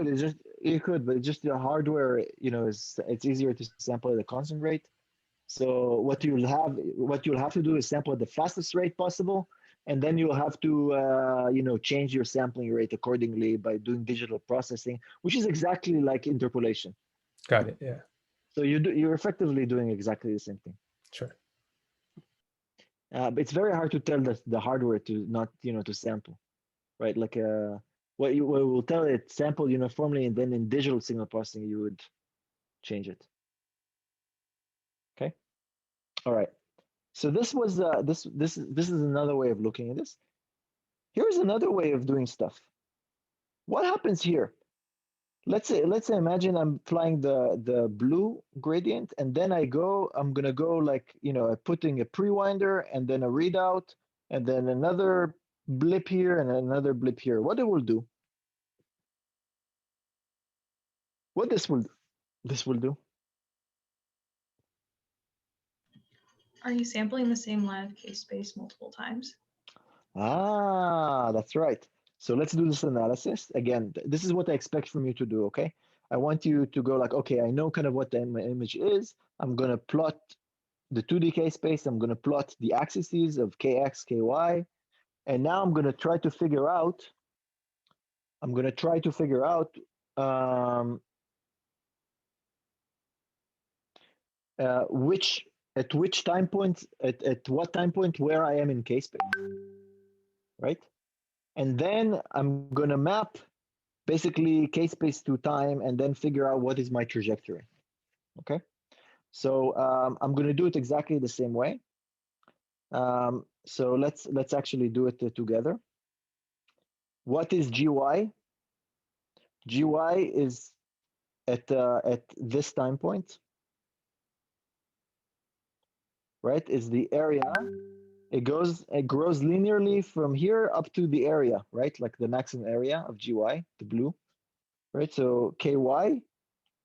You could, but just the hardware, it's easier to sample at a constant rate. So what you'll have to do is sample at the fastest rate possible, and then you'll have to change your sampling rate accordingly by doing digital processing, which is exactly like interpolation. Got it. Yeah. So you're effectively doing exactly the same thing. Sure. But it's very hard to tell the hardware to not to sample, right? Like what will tell it sample uniformly, and then in digital signal processing you would change it. Okay. All right. So this was this is another way of looking at this. Here's another way of doing stuff. What happens here? Let's say imagine I'm flying the blue gradient, and then I'm gonna go like putting a prewinder and then a readout and then another blip here and another blip here. What it will do? What this will do? Are you sampling the same line of K-space multiple times? Ah, that's right. So let's do this analysis. Again, this is what I expect from you to do, okay? I want you to go like, okay, I know kind of what the image is. I'm going to plot the 2D K-space. I'm going to plot the axes of Kx, Ky. And now I'm going to try to figure out, at which time point, at what time point where I am in K-space, right? And then I'm going to map basically K-space to time and then figure out what is my trajectory, okay? So I'm going to do it exactly the same way. So let's actually do it together. What is GY? GY is at this time point, right? Is the area. It grows linearly from here up to the area, right? Like the maximum area of GY, the blue, right? So KY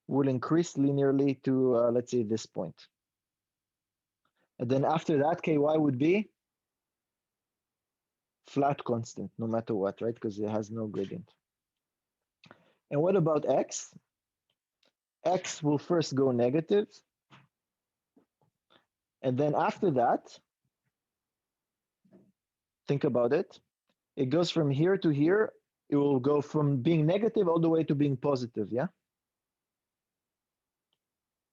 will increase linearly to let's say this point. And then after that, KY would be flat constant, no matter what, right? Because it has no gradient. And what about X? X will first go negative. And then after that, think about it. It goes from here to here. It will go from being negative all the way to being positive, yeah?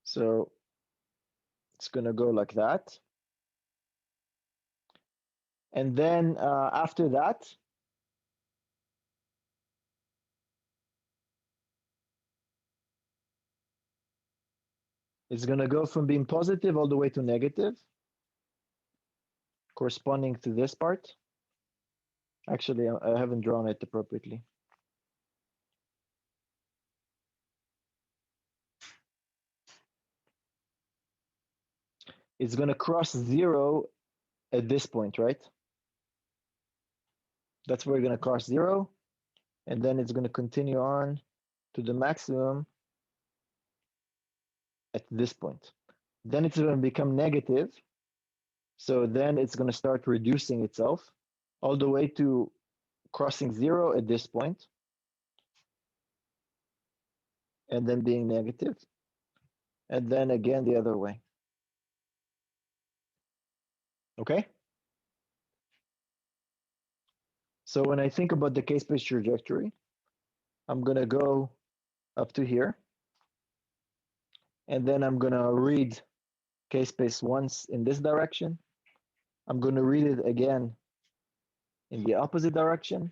So it's going to go like that. And then after that, it's going to go from being positive all the way to negative, corresponding to this part. Actually, I haven't drawn it appropriately. It's going to cross 0 at this point, right? That's where we're going to cross 0. And then it's going to continue on to the maximum at this point. Then it's going to become negative. So then it's going to start reducing itself all the way to crossing 0 at this point, and then being negative, and then again the other way. Okay? So when I think about the K-space trajectory, I'm going to go up to here, and then I'm going to read K-space once in this direction. I'm going to read it again in the opposite direction,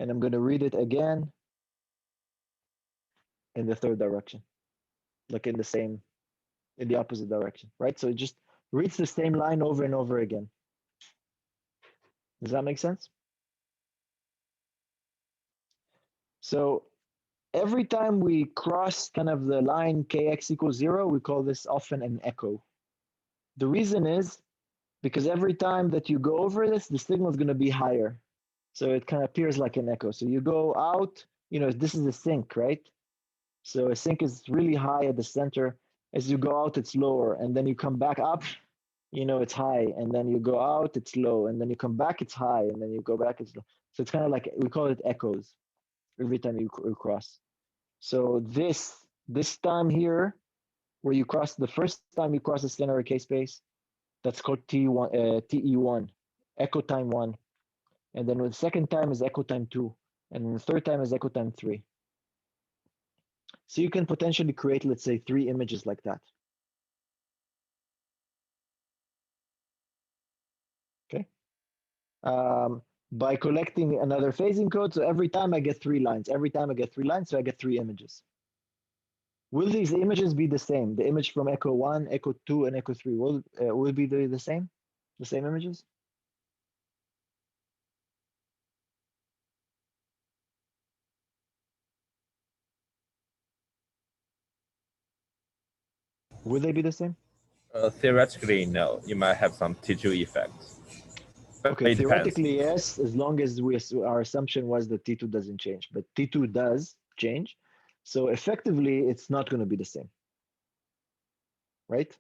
and I'm going to read it again in the third direction, like in the opposite direction, right? So it just reads the same line over and over again. Does that make sense? So every time we cross kind of the line kx equals 0, we call this often an echo. The reason is because every time that you go over this, the signal is going to be higher. So it kind of appears like an echo. So you go out, this is a sink, right? So a sink is really high at the center. As you go out, it's lower. And then you come back up, it's high. And then you go out, it's low. And then you come back, it's high. And then you go back, it's low. So it's kind of like, we call it echoes every time you cross. So this time here, where you cross, the first time you cross the center of K-space, that's called TE1, echo time 1. And then the second time is echo time 2. And the third time is echo time 3. So you can potentially create, let's say, 3 images like that. Okay. By collecting another phasing code, so every time I get 3 lines. Every time I get 3 lines, so I get 3 images. Will these images be the same? The image from echo 1, echo 2, and echo 3 will be the same? The same images? Will they be the same? Theoretically, no. You might have some T2 effects. But Okay, it theoretically, depends. yes, as long as our assumption was that T2 doesn't change, but T2 does change. So effectively, it's not going to be the same, right?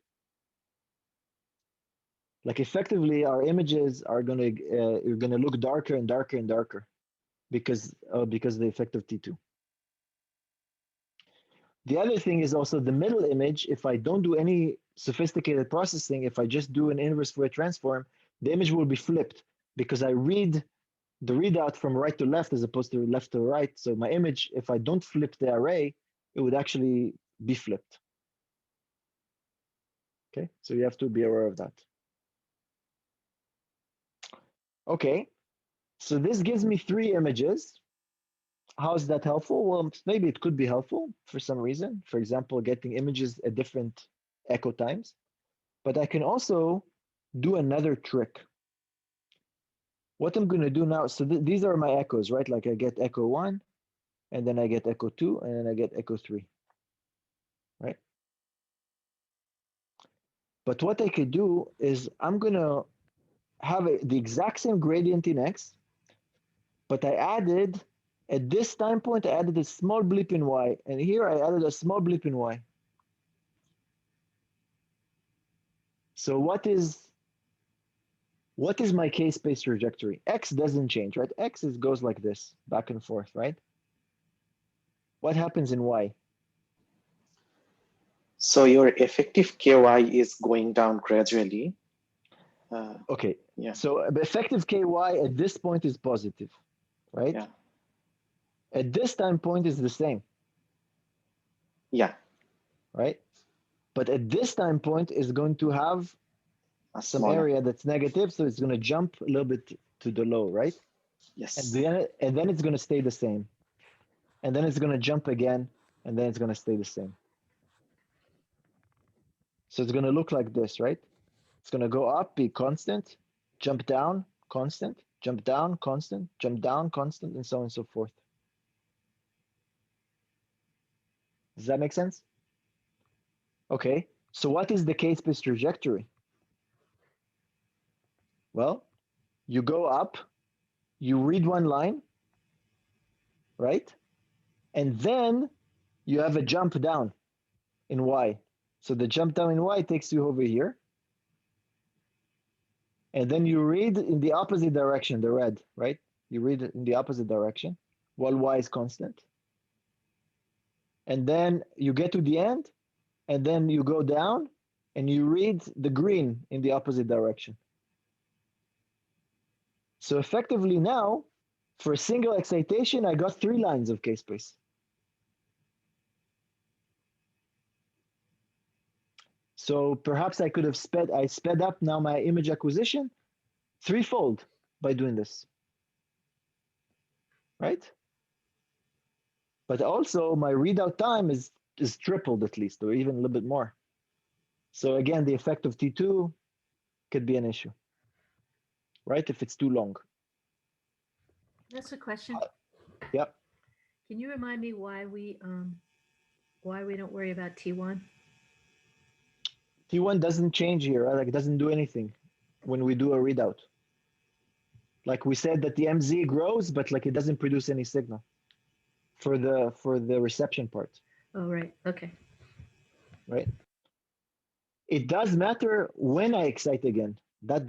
Like effectively, our images are gonna look darker and darker and darker because of the effect of T2. The other thing is also the middle image. If I don't do any sophisticated processing, if I just do an inverse Fourier transform, the image will be flipped because I read the readout from right to left as opposed to left to right. So my image, if I don't flip the array, it would actually be flipped. Okay, so you have to be aware of that. Okay, so this gives me 3 images. How is that helpful? Well, maybe it could be helpful for some reason. For example, getting images at different echo times. But I can also do another trick. What I'm going to do now, so these are my echoes, right? Like I get echo 1, and then I get echo 2, and then I get echo 3, right? But what I could do is I'm going to have the exact same gradient in X, but I added, at this time point, I added a small blip in Y, and here I added a small blip in Y. So what is my k-space trajectory? X doesn't change, right? X goes like this, back and forth, right? What happens in Y? So your effective KY is going down gradually. Okay, yeah. So the effective KY at this point is positive, right? Yeah. At this time point is the same. Yeah. Right? But at this time point is going to have some smaller area that's negative, so it's going to jump a little bit to the low, right? Yes. And then it's going to stay the same. And then it's going to jump again, and then it's going to stay the same. So it's going to look like this, right? It's going to go up, be constant, jump down, constant, jump down, constant, jump down, constant, and so on and so forth. Does that make sense? Okay, so what is the k-space trajectory? Well, you go up, you read one line, right? And then you have a jump down in Y. So the jump down in Y takes you over here. And then you read in the opposite direction, the red, right? You read it in the opposite direction while Y is constant. And then you get to the end, and then you go down and you read the green in the opposite direction. So effectively now, for a single excitation, I got 3 lines of k-space. So perhaps I could have sped up now my image acquisition threefold by doing this, right? But also my readout time is tripled at least, or even a little bit more. So again, the effect of T2 could be an issue, right? If it's too long. That's a question. Yep. Can you remind me why we don't worry about T1? T1 doesn't change here, right? Like it doesn't do anything when we do a readout. Like we said that the MZ grows, but like it doesn't produce any signal for the reception part. Oh, right. Okay. Right. It does matter when I excite again. That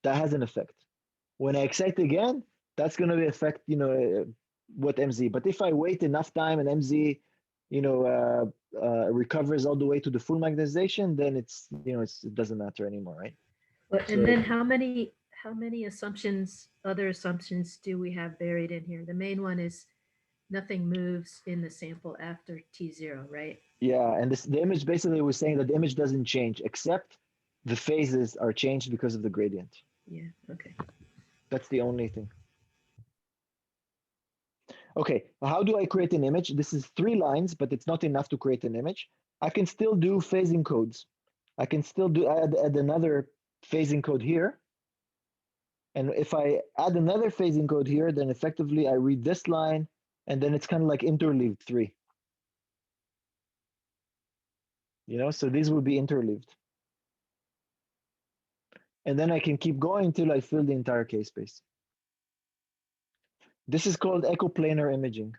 has an effect. When I excite again, that's going to affect what MZ. But if I wait enough time and MZ recovers all the way to the full magnetization, then it doesn't matter anymore, right? Well, and then how many other assumptions do we have buried in here? The main one is nothing moves in the sample after T0, right? Yeah, and the image basically was saying that the image doesn't change, except the phases are changed because of the gradient. Yeah, okay. That's the only thing. Okay, how do I create an image? This is 3 lines, but it's not enough to create an image. I can still do phasing codes. I can still add another phasing code here. And if I add another phasing code here, then effectively I read this line, and then it's kind of like interleaved 3. So these will be interleaved. And then I can keep going until I fill the entire k-space. This is called echoplanar imaging.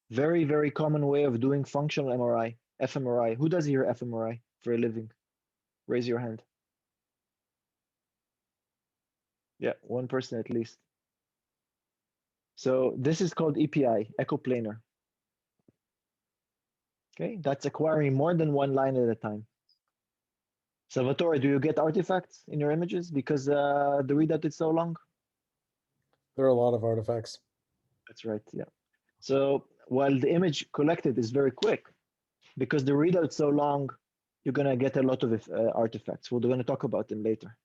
Very, very common way of doing functional MRI, fMRI. Who does here fMRI for a living? Raise your hand. Yeah, one person at least. So this is called EPI, echoplanar. Okay, that's acquiring more than one line at a time. Salvatore, do you get artifacts in your images because the readout is so long? There are a lot of artifacts. That's right, yeah. So while the image collected is very quick, because the readout is so long, you're gonna get a lot of artifacts. We're gonna talk about them later.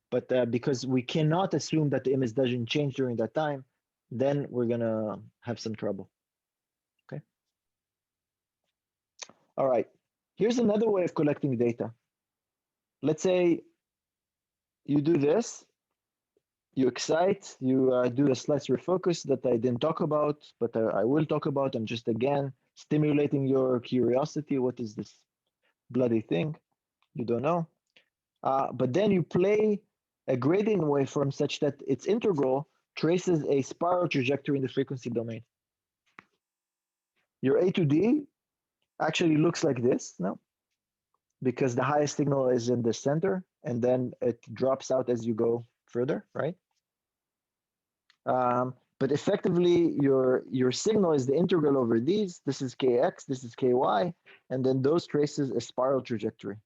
But because we cannot assume that the image doesn't change during that time, then we're gonna have some trouble, okay? All right, here's another way of collecting data. Let's say you do this, you excite, you do the slice refocus that I didn't talk about, but I will talk about. I'm just, again, stimulating your curiosity. What is this bloody thing? You don't know. But then you play a gradient waveform such that its integral traces a spiral trajectory in the frequency domain. Your A to D actually looks like this, no? Because the highest signal is in the center, and then it drops out as you go further, right? But effectively, your signal is the integral over these. This is kx, this is ky, and then those traces a spiral trajectory.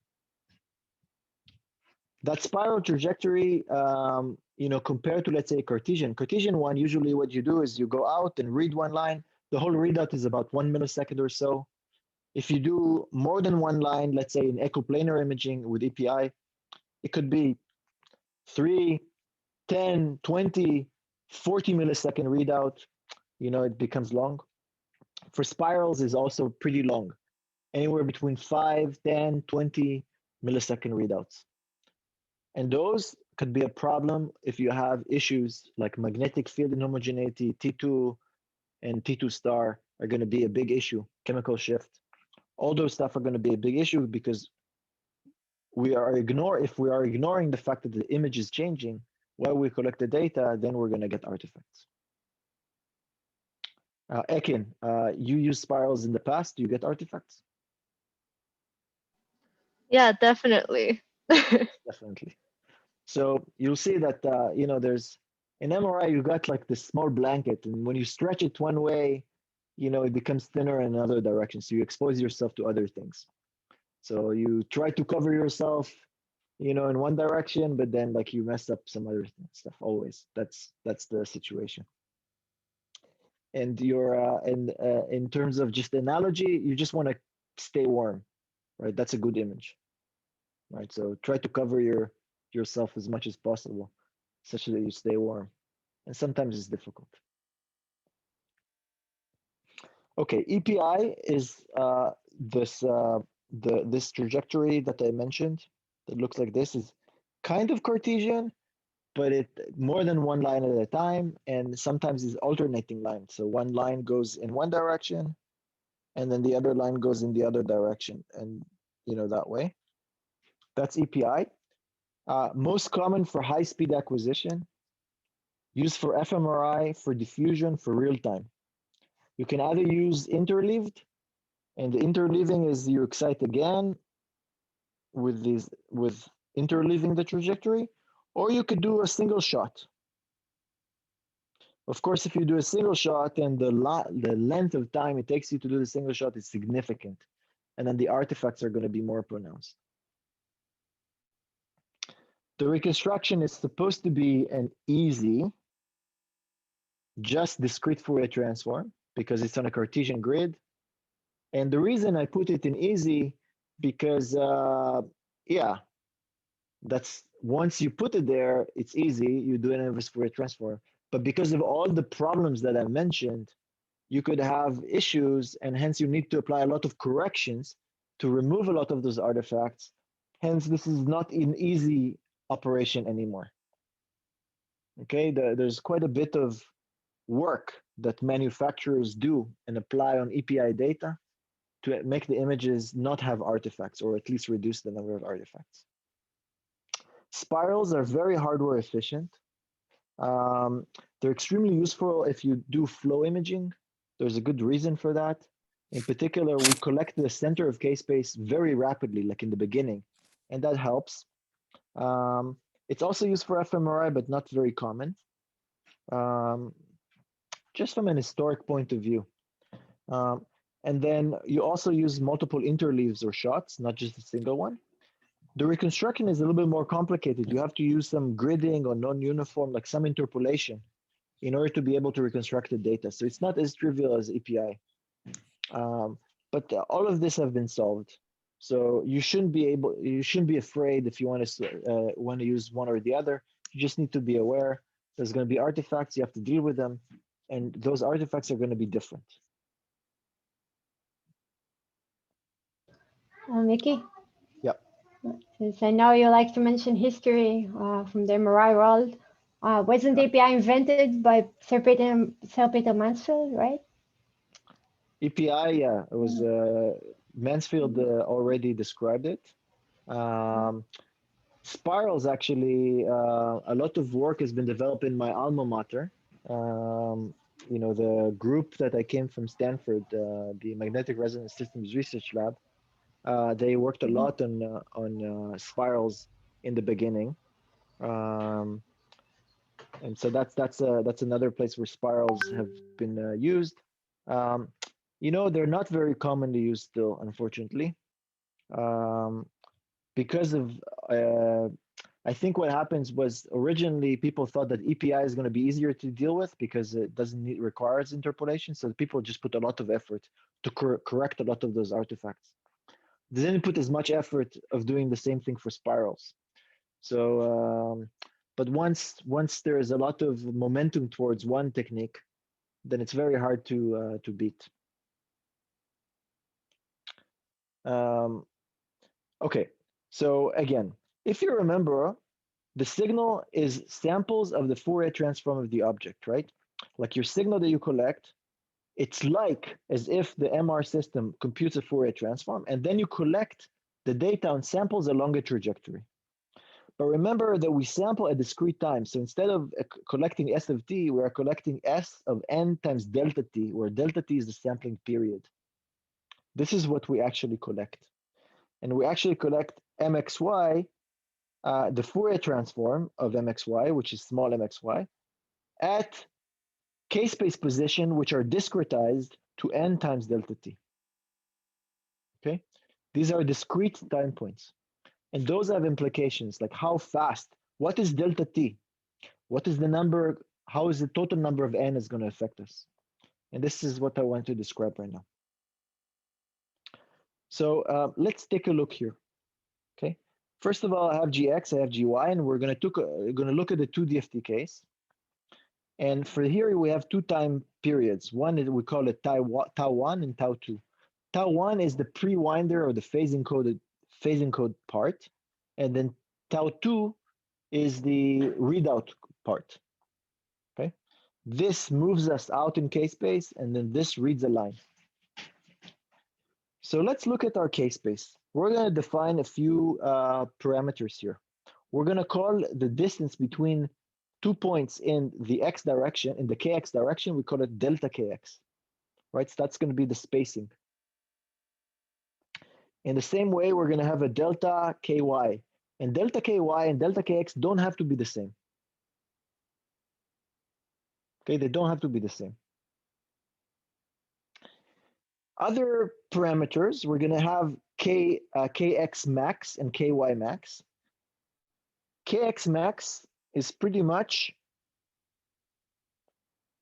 That spiral trajectory, compared to, let's say, Cartesian one, usually what you do is you go out and read one line. The whole readout is about 1 millisecond or so. If you do more than one line, let's say in echoplanar imaging with EPI, it could be 3, 10, 20, 40 millisecond readout. It becomes long. For spirals is also pretty long, anywhere between 5, 10, 20 millisecond readouts. And those could be a problem if you have issues like magnetic field inhomogeneity, T2 and T2 star are going to be a big issue, chemical shift. All those stuff are going to be a big issue because if we are ignoring the fact that the image is changing while we collect the data, then we're going to get artifacts. Ekin, you used spirals in the past. Do you get artifacts? Yeah, definitely. Definitely. So you'll see that, there's in MRI, you got like this small blanket, and when you stretch it one way, it becomes thinner in another direction. So you expose yourself to other things. So you try to cover yourself, in one direction, but then like you mess up some other stuff always. That's the situation. And in terms of just analogy, you just want to stay warm, right? That's a good image, right? So try to cover yourself as much as possible, such that you stay warm. And sometimes it's difficult. Okay, EPI is this trajectory that I mentioned that looks like this is kind of Cartesian, but it more than one line at a time, and sometimes it's alternating lines. So one line goes in one direction, and then the other line goes in the other direction, and that way. That's EPI. Most common for high-speed acquisition, used for fMRI, for diffusion, for real time. You can either use interleaved, and the interleaving is you excite again with interleaving the trajectory, or you could do a single shot. Of course, if you do a single shot, and the length of time it takes you to do the single shot is significant, and then the artifacts are going to be more pronounced. The reconstruction is supposed to be an easy, just discrete Fourier transform because it's on a Cartesian grid. And the reason I put it in easy because, that's once you put it there, it's easy. You do an inverse Fourier transform. But because of all the problems that I mentioned, you could have issues, and hence you need to apply a lot of corrections to remove a lot of those artifacts. Hence, this is not an easy operation anymore. Okay, there's quite a bit of work that manufacturers do and apply on EPI data to make the images not have artifacts, or at least reduce the number of artifacts. Spirals are very hardware efficient. They're extremely useful if you do flow imaging. There's a good reason for that. In particular, we collect the center of K-space very rapidly, like in the beginning, and that helps. It's also used for fMRI, but not very common. Just from an historic point of view. And then you also use multiple interleaves or shots, not just a single one. The reconstruction is a little bit more complicated. You have to use some gridding or non-uniform, like some interpolation, in order to be able to reconstruct the data. So it's not as trivial as EPI. But all of this have been solved. So you shouldn't be afraid if you want to use one or the other. You just need to be aware there's going to be artifacts, you have to deal with them, and those artifacts are going to be different. Mickey? Yep. Since I know you like to mention history from the MRI world, wasn't API invented by Sir Peter Mansfield, right? EPI, yeah, it was Mansfield already described it. Spirals, actually, a lot of work has been developed in my alma mater. You know, the group that I came from Stanford, the Magnetic Resonance Systems Research Lab, they worked a lot on spirals in the beginning. And so that's another place where spirals have been used. You know, they're not very commonly used still, unfortunately, because of, I think what happens was originally people thought that EPI is going to be easier to deal with because it doesn't requires interpolation. So people just put a lot of effort to correct a lot of those artifacts. They didn't put as much effort of doing the same thing for spirals. So, but once there is a lot of momentum towards one technique, then it's very hard to beat. Okay, so again, if you remember, the signal is samples of the Fourier transform of the object, right? Like your signal that you collect, it's like as if the MR system computes a Fourier transform, and then you collect the data on samples along a trajectory. But remember that we sample at discrete time. So instead of collecting S of t, we are collecting S of n times delta t, where delta t is the sampling period. This is what we actually collect. And we actually collect mxy, the Fourier transform of mxy, which is small mxy, at k-space position, which are discretized to n times delta t. Okay, these are discrete time points. And those have implications, like how fast, what is delta t? What is the number, how is the total number of n is going to affect us? And this is what I want to describe right now. So let's take a look here, okay? First of all, I have gx, I have gy, and we're going to look at the 2DFT case. And for here, we have two time periods. One is, we call it tau 1 and tau 2. Tau 1 is the pre-winder or the phase encode part. And then tau 2 is the readout part, okay? This moves us out in k-space, and then this reads a line. So let's look at our k-space. We're going to define a few parameters here. We're going to call the distance between 2 points in the x direction, in the kx direction, we call it delta kx, right? So that's going to be the spacing. In the same way, we're going to have a delta ky, and delta ky and delta kx don't have to be the same. Okay, they don't have to be the same. Other parameters, we're going to have kx max and ky max. Kx max is pretty much,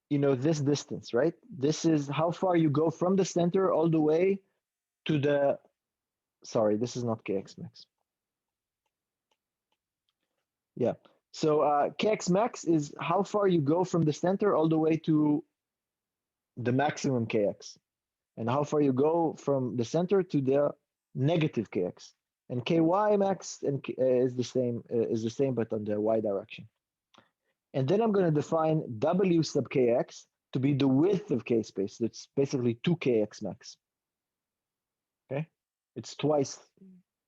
you know, this distance, right? This is how far you go from the center all the way to the, sorry, this is not kx max. Yeah, so kx max is how far you go from the center all the way to the maximum kx, and how far you go from the center to the negative kx. And ky max is the same, but on the y direction. And then I'm going to define w sub kx to be the width of k-space. That's basically 2 kx max. Okay, it's twice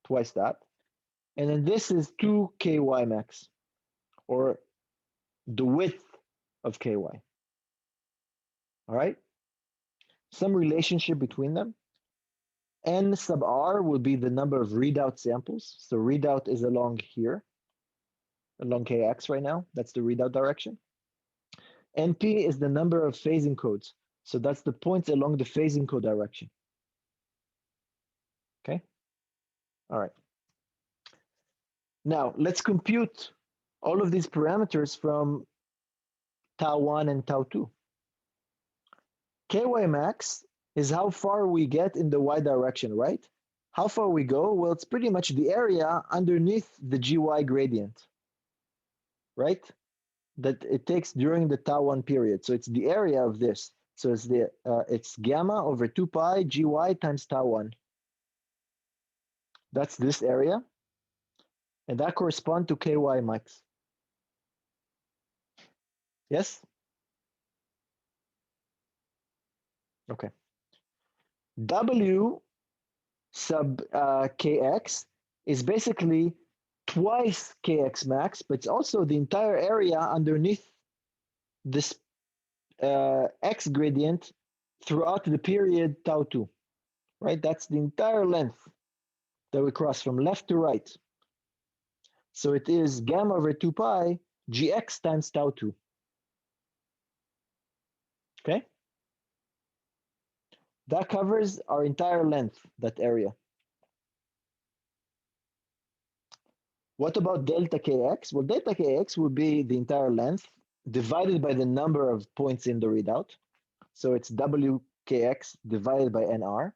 that. And then this is 2 ky max, or the width of ky. All right, some relationship between them. N sub r will be the number of readout samples. So readout is along here. along kx right now. That's the readout direction. NP is the number of phasing codes. So that's the points along the phasing code direction. Okay. All right. Now let's compute all of these parameters from tau 1 and tau 2. Ky max is how far we get in the y direction, right? How far we go? Well, it's pretty much the area underneath the gy gradient, right? That it takes during the tau 1 period. So it's the area of this. So it's gamma over 2 pi gy times tau 1. That's this area. And that corresponds to ky max. Yes? Okay. W sub kx is basically twice kx max, but it's also the entire area underneath this x gradient throughout the period tau 2, right? That's the entire length that we cross from left to right. So it is gamma over 2 pi gx times tau 2. Okay? That covers our entire length, that area. What about delta kx? Well, delta kx would be the entire length divided by the number of points in the readout. So it's wkx divided by nr.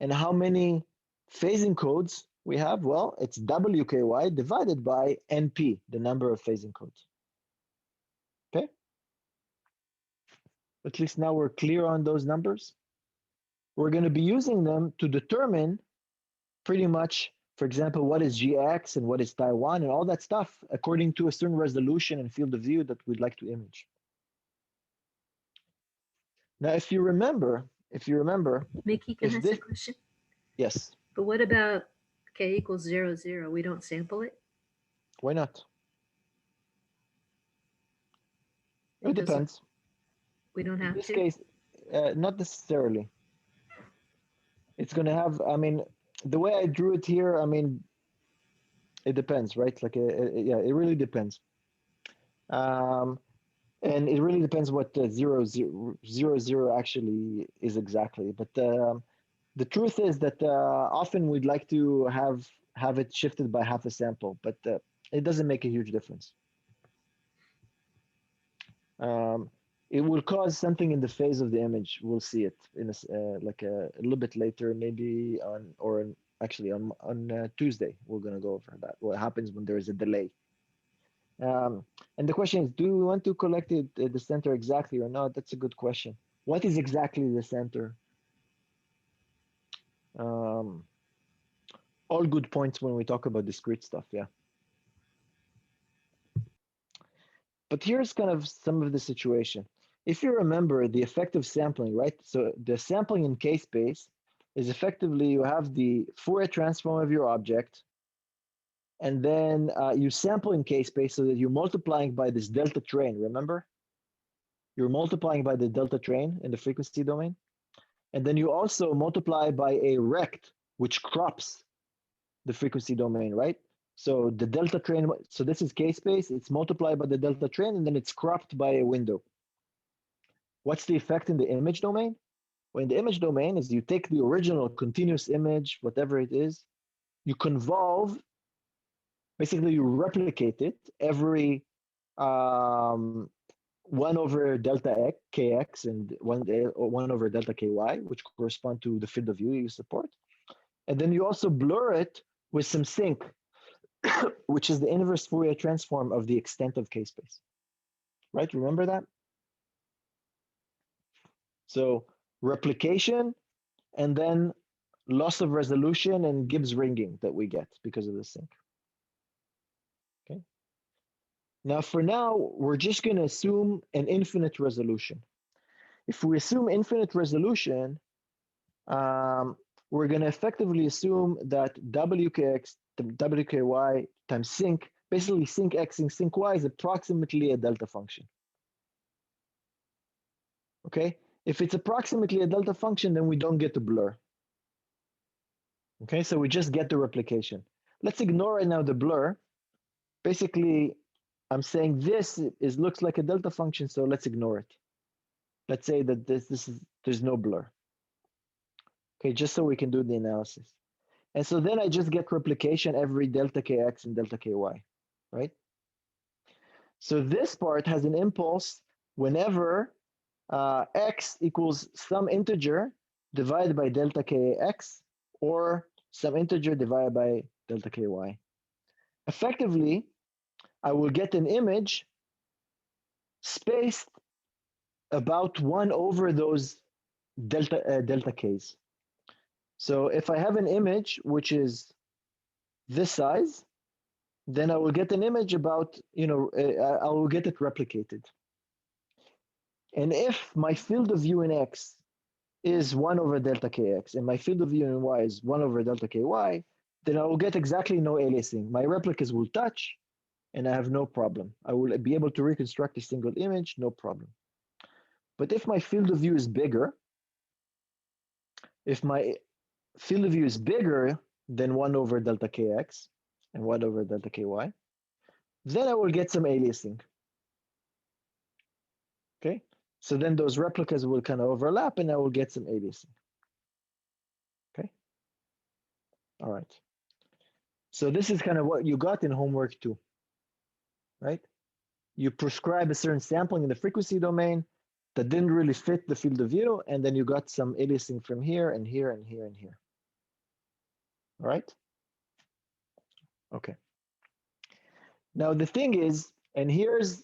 And how many phasing codes we have? Well, it's wky divided by np, the number of phasing codes. Okay? At least now we're clear on those numbers. We're going to be using them to determine pretty much, for example, what is gx and what is tau 1 and all that stuff according to a certain resolution and field of view that we'd like to image. Now, if you remember, Mickey, can I ask a question? Yes. But what about k equals 0, 0? We don't sample it? Why not? It depends. We don't have in this to? case, not necessarily. It's going to have, I mean, the way I drew it here, I mean, it depends, right? Like, yeah, it really depends. And it really depends what 0, 0, 0, 0 actually is exactly. But the truth is that often we'd like to have it shifted by half a sample, but it doesn't make a huge difference. It will cause something in the phase of the image. We'll see it in like a little bit later, maybe actually on Tuesday. We're going to go over that. What happens when there is a delay? And the question is, do we want to collect it at the center exactly or not? That's a good question. What is exactly the center? All good points when we talk about discrete stuff, yeah. But here's kind of some of the situation. If you remember the effective sampling, right? So the sampling in K-space is effectively you have the Fourier transform of your object, and then you sample in K-space so that you're multiplying by this delta train, remember? You're multiplying by the delta train in the frequency domain. And then you also multiply by a rect, which crops the frequency domain, right? So the delta train, so this is K-space, it's multiplied by the delta train, and then it's cropped by a window. What's the effect in the image domain? Well, in the image domain is you take the original continuous image, whatever it is, you convolve, basically you replicate it every 1 over delta kx and 1 over delta ky, which correspond to the field of view you support. And then you also blur it with some sync, which is the inverse Fourier transform of the extent of K-space. Right, remember that? So replication and then loss of resolution and Gibbs ringing that we get because of the sync. Okay. Now, for now, we're just going to assume an infinite resolution. If we assume infinite resolution, we're going to effectively assume that WKX, WKY times sync, basically sync X and sync Y is approximately a delta function. Okay. If it's approximately a delta function, then we don't get the blur. Okay, so we just get the replication. Let's ignore right now the blur. basically, I'm saying this looks like a delta function, so let's ignore it. Let's say that there's no blur. Okay, just so we can do the analysis. And so then I just get replication every delta kx and delta ky, right? So this part has an impulse whenever x equals some integer divided by delta kx or some integer divided by delta ky. Effectively, I will get an image spaced about 1 over those delta k's. So if I have an image which is this size, then I will get an image about, I will get it replicated. And if my field of view in x is 1 over delta kx and my field of view in y is 1 over delta ky, then I will get exactly no aliasing. My replicas will touch and I have no problem. I will be able to reconstruct a single image, no problem. But if my field of view is bigger, if my field of view is bigger than 1 over delta kx and 1 over delta ky, then I will get some aliasing. Okay, so then those replicas will kind of overlap and I will get some aliasing. Okay, all right. So this is kind of what you got in homework 2, right? You prescribe a certain sampling in the frequency domain that didn't really fit the field of view, and then you got some aliasing from here and here and here and here. All right? Okay. Now the thing is, and here's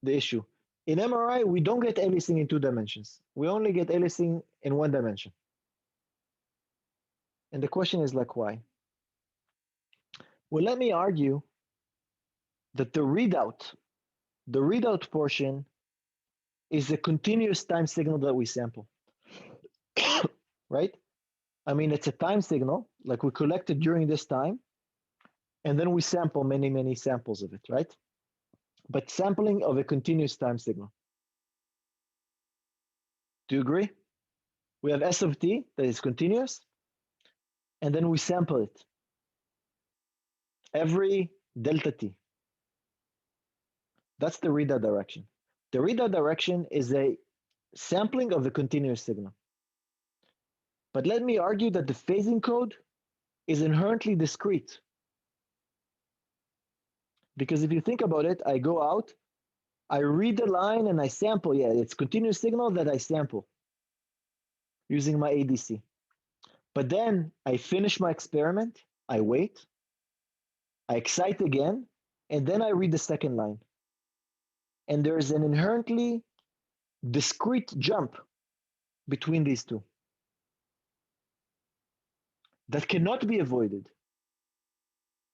the issue. In MRI, we don't get aliasing in 2 dimensions. We only get aliasing in 1 dimension. And the question is like, why? Well, let me argue that the readout portion is a continuous time signal that we sample, right? I mean, it's a time signal, like we collected during this time, and then we sample many, many samples of it, right? But sampling of a continuous time signal. Do you agree? We have S of t that is continuous, and then we sample it every delta t. That's the readout direction. The readout direction is a sampling of a continuous signal. But let me argue that the phasing code is inherently discrete. Because if you think about it, I go out, I read the line and I sample. Yeah, it's continuous signal that I sample using my ADC. But then I finish my experiment, I wait, I excite again, and then I read the second line. And there's an inherently discrete jump between these two that cannot be avoided.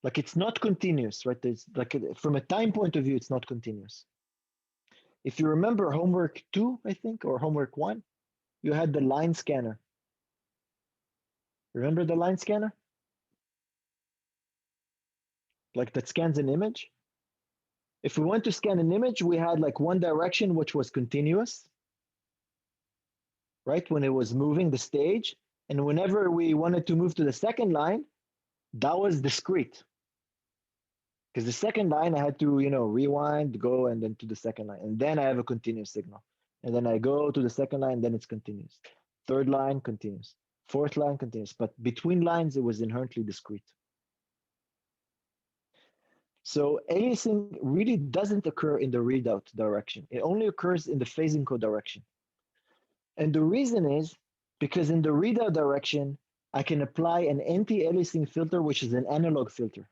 Like it's not continuous, right? There's like from a time point of view, it's not continuous. If you remember homework 2, I think, or homework 1, you had the line scanner. Remember the line scanner? Like that scans an image. If we want to scan an image, we had like one direction, which was continuous, right? When it was moving the stage. And whenever we wanted to move to the second line, that was discrete. Because the second line, I had to, rewind, go, and then to the second line. And then I have a continuous signal. And then I go to the second line, then it's continuous. Third line, continuous. Fourth line, continuous. But between lines, it was inherently discrete. So aliasing really doesn't occur in the readout direction. It only occurs in the phasing code direction. And the reason is because in the readout direction, I can apply an anti-aliasing filter, which is an analog filter.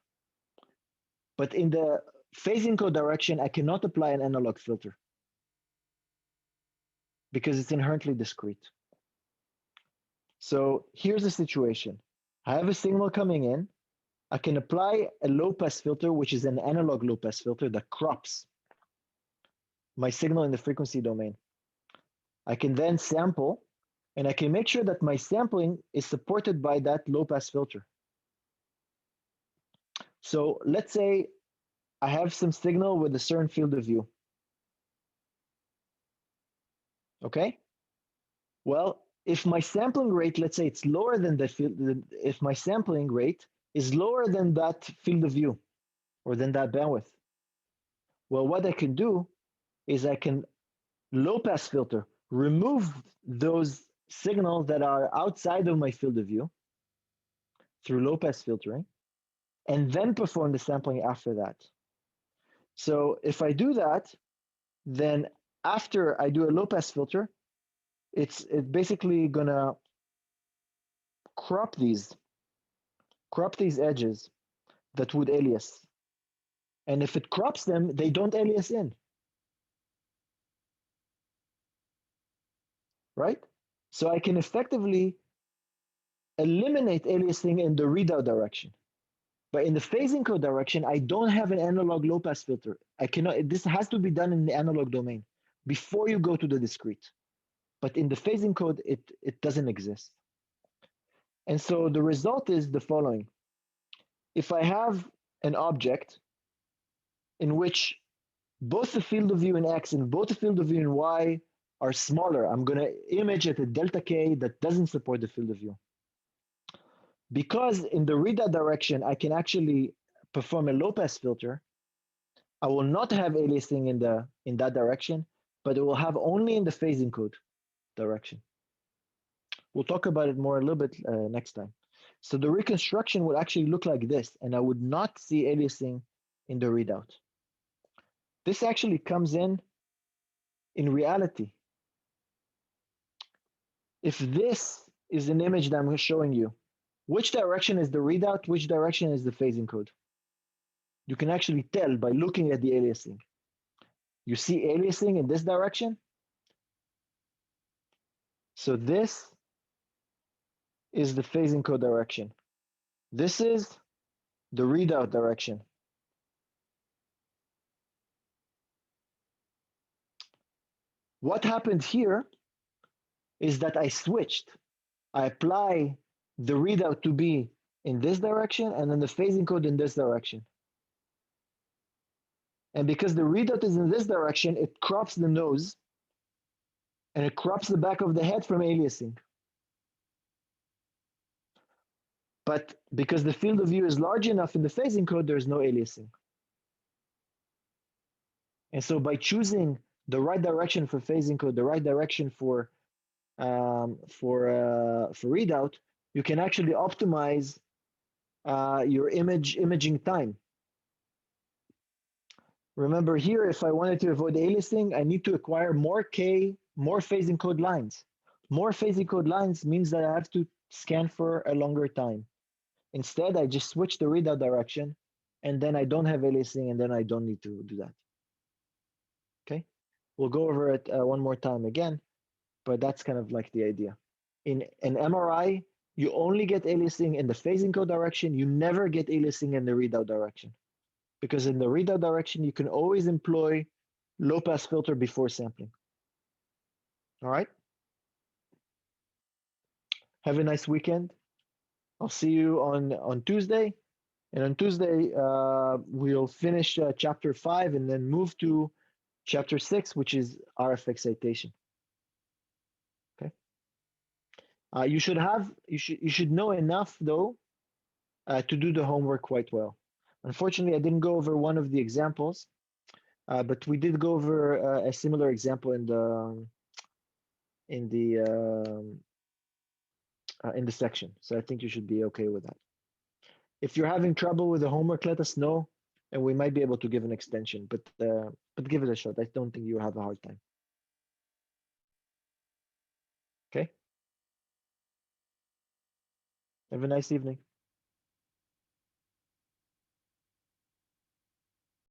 But in the phasing code direction, I cannot apply an analog filter because it's inherently discrete. So here's the situation. I have a signal coming in. I can apply a low-pass filter, which is an analog low-pass filter that crops my signal in the frequency domain. I can then sample, and I can make sure that my sampling is supported by that low-pass filter. So let's say I have some signal with a certain field of view. Okay? Well, if my sampling rate, let's say it's lower than the field, if my sampling rate is lower than that field of view, or than that bandwidth. Well, what I can do is I can low pass filter, remove those signals that are outside of my field of view through low pass filtering, and then perform the sampling after that. So if I do that, then after I do a low pass filter, it's basically gonna crop these edges that would alias. And if it crops them, they don't alias in. Right? So I can effectively eliminate aliasing in the readout direction. But in the phase encode direction, I don't have an analog low pass filter. I cannot, this has to be done in the analog domain before you go to the discrete. But in the phase encode, it doesn't exist. And so the result is the following. If I have an object in which both the field of view in X and both the field of view in Y are smaller, I'm going to image at a delta K that doesn't support the field of view. Because in the readout direction, I can actually perform a low pass filter, I will not have aliasing in that direction, but it will have only in the phase encode direction. We'll talk about it more a little bit next time. So the reconstruction would actually look like this, and I would not see aliasing in the readout. This actually comes in reality. If this is an image that I'm showing you, which direction is the readout, which direction is the phase encode? You can actually tell by looking at the aliasing. You see aliasing in this direction. So this is the phase encode direction. This is the readout direction. What happened here is that I switched. I apply the readout to be in this direction and then the phase encode in this direction. And because the readout is in this direction, it crops the nose and it crops the back of the head from aliasing. But because the field of view is large enough in the phase encode, there's no aliasing. And so by choosing the right direction for phase encode, the right direction for readout, you can actually optimize your imaging time. Remember here, if I wanted to avoid aliasing, I need to acquire more phase encode lines. More phase encode lines means that I have to scan for a longer time. Instead, I just switch the readout direction, and then I don't have aliasing, and then I don't need to do that. Okay, we'll go over it one more time again, but that's kind of like the idea. In an MRI, you only get aliasing in the phase encode direction. You never get aliasing in the readout direction. Because in the readout direction, you can always employ low pass filter before sampling. All right. Have a nice weekend. I'll see you on Tuesday. And on Tuesday, we'll finish chapter 5 and then move to chapter 6, which is RF excitation. Okay. You should know enough though to do the homework quite well. Unfortunately, I didn't go over one of the examples, but we did go over a similar example in the section. So I think you should be okay with that. If you're having trouble with the homework, let us know, and we might be able to give an extension. But give it a shot. I don't think you have a hard time. Okay. Have a nice evening.